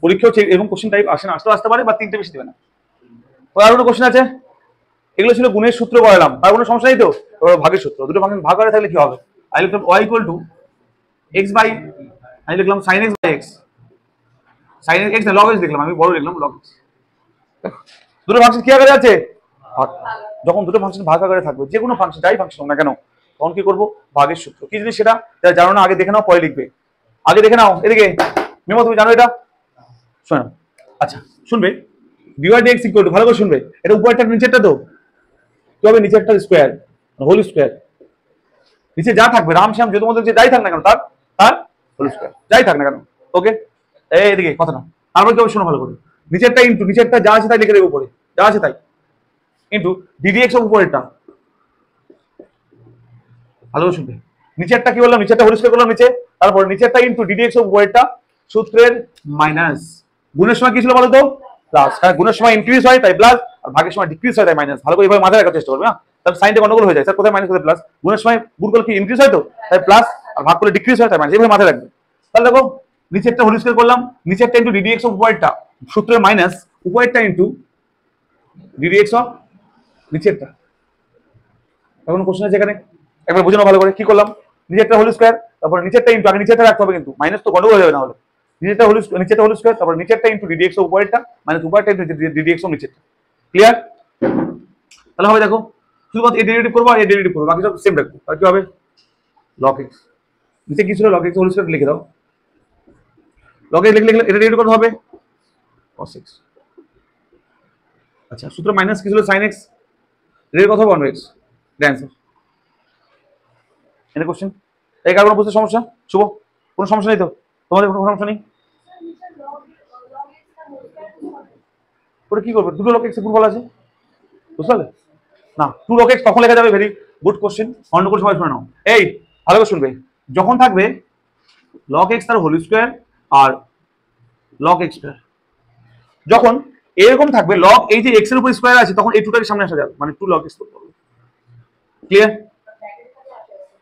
Speaker 1: পরীক্ষাও এরকম কোশ্চেন টাইপ আসে না, আসতে পারে বা তিনটে বেশি দেবে না। আর কোনো কোশ্চেন আছে? এগুলো ছিল গুণের সূত্র বললাম, আর কোনো সমস্যা নেই তো? ভাগের সূত্র, দুটো ফাংশন ভাগ করে থাকলে কি হবে? আই লিখলাম y equal to x by, আমি লিখলাম sin x by x, sin x না log x লিখলাম, আমি বড় লিখলাম log x। দুটো ফাংশন কি আকারে আছে? যখন দুটো ফাংশন ভাগ আকারে থাকবে, যে কোনো ফাংশন যাই ফাংশন না কেন, তখন কি করবো? ভাগের সূত্র। কি জিনিস সেটা? যারা জানো না আগে দেখে নাও, পরে লিখবে, আগে দেখে নাও। এদিকে মেমো তুমি জানো এটা? শোনো আচ্ছা শুনবে, dy dx ইকুয়াল টু, ভালো করে শুনবে, এটা উপরেরটা নিচেরটা তো কি হবে? নিচেরটা স্কোয়ার হোল স্কোয়ার, নিচে যা থাকবে রাম শ্যাম যে তোমাদের যে যাই থাক না কেন তার তার হোল স্কোয়ার, যাই থাক না কেন, ওকে। এইদিকে কথা না, তারপর কি হবে শোনো ভালো করে, নিচেরটা ইনটু নিচেরটা যা আছে তাই লিখে দেবো, উপরে যা আছে তাই ইনটু ডিডি এক্স অফ উপরেরটা, ভালো করে শুনবে, নিচেরটা কি বললাম? নিচেরটা হোল স্কোয়ার করলাম নিচে, তারপর নিচেরটা ইনটু ডিডি এক্স অফ উপরেরটা, সূত্রের মাইনাস, গুণের সময় কি ছিল বলো তো? প্লাস, কারণ গুণের সময় ইনক্রিজ হয় তাই প্লাস, আর ভাগের সময় ডিক্রিজ হয় তাই মাইনাস। ভালো করে এইভাবে মাথায় রাখার চেষ্টা করবে, হ্যাঁ তাহলে সাইনটা গন্ডগোল হয়ে যায়, স্যার কোথায় মাইনাস কোথায় প্লাস, গুণের সময় গুণ করলে কি ইনক্রিজ হয় তো তাই প্লাস, আর ভাগ করলে ডিক্রিজ হয় তাই মাইনাস, এইভাবে মাথায় রাখবে। তাহলে দেখো নিচেরটা হোল স্কোয়ার করলাম, নিচেরটা ইনটু ডিডি এক্স অফ উপরেরটা, সূত্রের মাইনাস, উপরেরটা ইনটু ডিডি এক্স অফ নিচেরটা, এখন কোশ্চেন আছে এখানে, একবার বুঝে নাও ভালো করে। কি করলাম, নিচেরটা হোল স্কোয়ার, তারপর নিচেরটা ইন্টু, আগে নিচেরটা রাখতে হবে কিন্তু মাইনাস তো গন্ডগোল হয়ে যাবে না হলে। নিচেরটা হোল স্কোয়ার, তারপর নিচেরটা ইন্টু ডিডিএক্স উপরেরটা মাইনাস উপরেরটা ইন্টু ডিডিএক্স নিচেরটা। ক্লিয়ার? তাহলে হবে দেখো, শুধুমাত্র এই ডেরিভেটিভ করবো আর এই ডেরিভেটিভ করবো, বাকি সব সেম রাখবো। আর কি হবে, লগ এক্স, নিচে কি ছিল লগ এক্স হোল স্কোয়ার লিখে দাও, লগ এক্স লিখলে এটা ডেরিভেটিভ কত হবে, cos x। আচ্ছা সূত্র মাইনাস কি ছিল sin x, এর কত হবে 1x, এটা অ্যানসার। এনে কোশ্চেন এই কারণে বুঝতে সমস্যা, শুভ কোনো সমস্যা নেই তো, তোমাদের কোনো সমস্যা নেই? ওটা কি করবে, দুটো লগ এক্স এর গুণফল আছে, বুঝতে পারলে না? 2 log x কখন লেখা যাবে, ভেরি গুড কোশ্চেন, অন্যকোন সবাই শুনে নাও। এই ভালো করে শুনবে, যখন থাকবে log x তার হোল স্কয়ার আর log x স্কয়ার, যখন এরকম থাকবে log এই যে x এর উপর স্কয়ার আছে, তখন এই টুটাকে সামনে আসা যাবে, মানে 2 log x করতে হবে। ক্লিয়ার?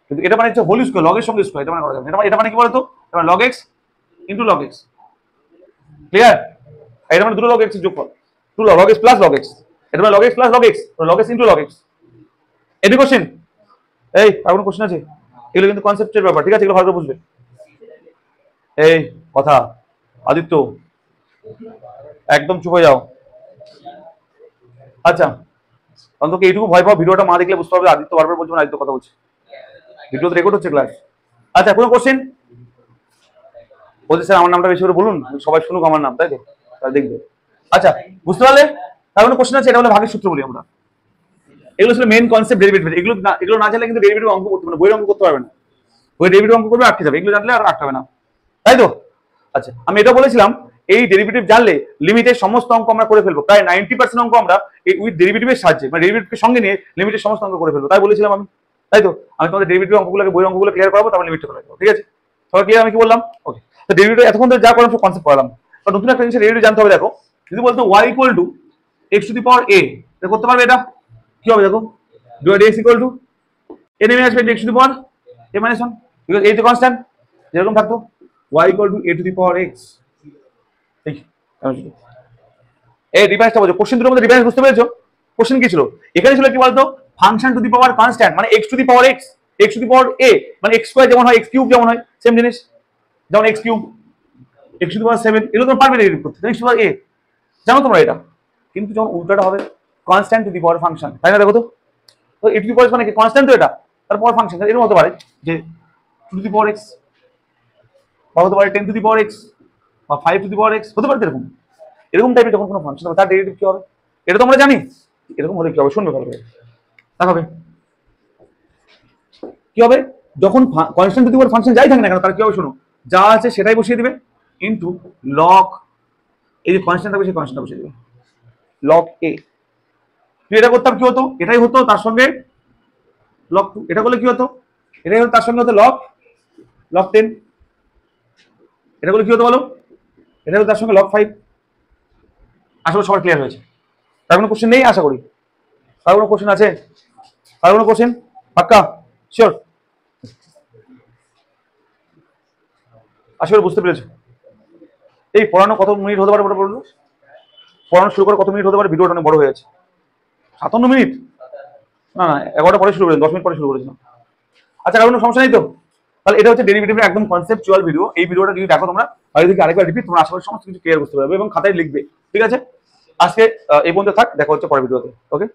Speaker 1: কিন্তু এটা মানে হচ্ছে হোল স্কয়ার, log এর সঙ্গে স্কয়ার, এটা মানে করা যাবে না। এটা মানে কি বলতো, এটা মানে log x into log x। Clear? এটা মানে দুটো log x এর যোগফল, 2 log x plus log x, এটা মানে log x plus log x, log x into log x। এডি কোশ্চেন, এই আর কোনো কোশ্চেন আছে? এগুলো কিন্তু কনসেপ্টের ব্যাপার, ঠিক আছে, এগুলো ভালো করে বুঝবে। এই কথা, আদিত্য একদম চুপ হয়ে যাও। আচ্ছা অন্তত এইটুকু ভয় পাও, ভিডিওটা মা দেখলে বুঝতে পারবে আদিত্য বারবার বলছে না, আদিত্য কথা বলছে, ভিডিওতে রেকর্ড হচ্ছে ক্লাস। আচ্ছা কোনো কোশ্চেন? বলছে স্যার আমার নামটা বেশি করে বলুন, সবাই শুনুক আমার নাম, তাই তো, তাই দেখবে। আচ্ছা বুঝতে পারলে? তার কোনো কোশ্চেন আছে? এটা হলো ভাগের সূত্র বলি আমরা, এগুলো ছিল মেইন কনসেপ্ট ডেরিভেটিভ। এগুলো না জানলে কিন্তু ডেরিভেটিভ অঙ্ক করতে পারবে না, বইয়ের অঙ্ক করতে পারবে না, ওই ডেরিভেটিভ অঙ্ক করবে আটকে যাবে, এগুলো জানলে আর আটকে হবে না, তাই তো? আচ্ছা আমি এটা বলেছিলাম, এই ডেরিভেটিভ জানলে লিমিটের সমস্ত অঙ্ক আমরা করে ফেলবো, প্রায় 90% অঙ্ক আমরা এই উইথ ডেরিভেটিভের সাহায্যে, মানে ডেরিভেটিভকে সঙ্গে নিয়ে লিমিটের সমস্ত অঙ্ক করে ফেলবো, তাই বলেছিলাম আমি, তাই তো? আমি তোমাদের ডেরিভেটিভ অঙ্কগুলোকে, বইয়ের অঙ্কগুলো ক্লিয়ার করাবো, তারপর লিমিটটা করে দেবো, ঠিক আছে? সবাই ক্লিয়ার আমি কি বললাম? ওকে, তো ডেরিভেটিভ এতক্ষণ ধরে যা করলাম সব কনসেপ্ট করলাম, তো নতুন একটা জিনিস ডেরিভেটিভ জানতে হবে। দেখো যদি বলতো y equal to x to the power a, এটা করতে পারবে? এটা কি হবে দেখো, dx ইকুয়াল টু a নেমে আসবে x to the power a minus 1, because এই তো কনস্ট্যান্ট, যেরকম থাকতো y equal two a two the power x। এই ডিফারেন্সটা বোঝো, কোশ্চেন দুটোর মধ্যে ডিফারেন্স বুঝতে পেরেছো? কোশ্চেন কি ছিল এখানে, ছিল কি বলতো, function two the power constant, মানে x to the power x to the power a, মানে x স্কয়ার যেমন হয় x কিউব যেমন হয়, সেম জিনিস, যেমন x cube, x to the power 7, এগুলো তোমরা পারবে ডেরিভেটিভ করতে, x to the power a, জানো তোমরা এটা। কিন্তু যখন উল্টাটা হবে constant to the power function, তাই না? দেখো তো, তো a টু দি পাওয়ার মানে কি, কনস্ট্যান্ট তো এটা, তার পাওয়ার ফাংশন, এরকম হতে পারে যে 2 টু দি পাওয়ার x, বা হতে পারে 10 টু দি পাওয়ার x, বা 5 টু দি পাওয়ার x, হতে পারে এরকম, এরকম টাইপের যখন কোনো ফাংশন হবে তার ডেরিভেটিভ কি হবে, এটা তো আমরা জানি। এরকম হলে কি হবে, শুনবে ভালো করে, দেখাবে কি হবে, যখন constant to the power function যাই থাকে না কেন, তার কি হবে শোনো, যা আছে সেটাই বসিয়ে দিবে ইনটু লগ, এই যে কনস্ট্যান্ট থাকবে সেই কনস্ট্যান্ট বসিয়ে দিবে, লগ a। তুই এটা করতাম কি হতো, এটাই হতো তার সঙ্গে লগ 2, এটা করলে কি হতো, এটাই হতো তার সঙ্গে হতো লগ 10, এটা করলে কি হতো বলো, এটা হতো তার সঙ্গে লগ 5। আশা করি সবার ক্লিয়ার হয়েছে, তার কোনো কোশ্চেন নেই আশা করি? তার কোনো কোশ্চেন আছে? তার কোনো কোশ্চেন? পাক্কা শিওর? আশা করি বুঝতে পেরেছো। এই পড়ানো কত মিনিট হতে পারে ওটা বললো, পড়ানো শুরু করে কত মিনিট হতে পারে, ভিডিওটা অনেক বড় হয়ে যাচ্ছে, 57 মিনিট, না না 11টা পরে শুরু করেছিলাম, 10 মিনিট পরে শুরু করেছিলাম। আচ্ছা কারণ কোনো সমস্যা নেই তো? তাহলে এটা হচ্ছে ডেরিভেটিভের একদম কনসেপচুয়াল ভিডিও। এই ভিডিওটা যদি দেখো তোমরা, বাইরে থেকে আরেকবার রিপিট, তোমরা আশা করি সমস্ত কিছু ক্লিয়ার বুঝতে পারবে এবং খাতায় লিখবে, ঠিক আছে? আজকে এই পর্যন্ত থাক, দেখা হচ্ছে পরের ভিডিওতে, ওকে।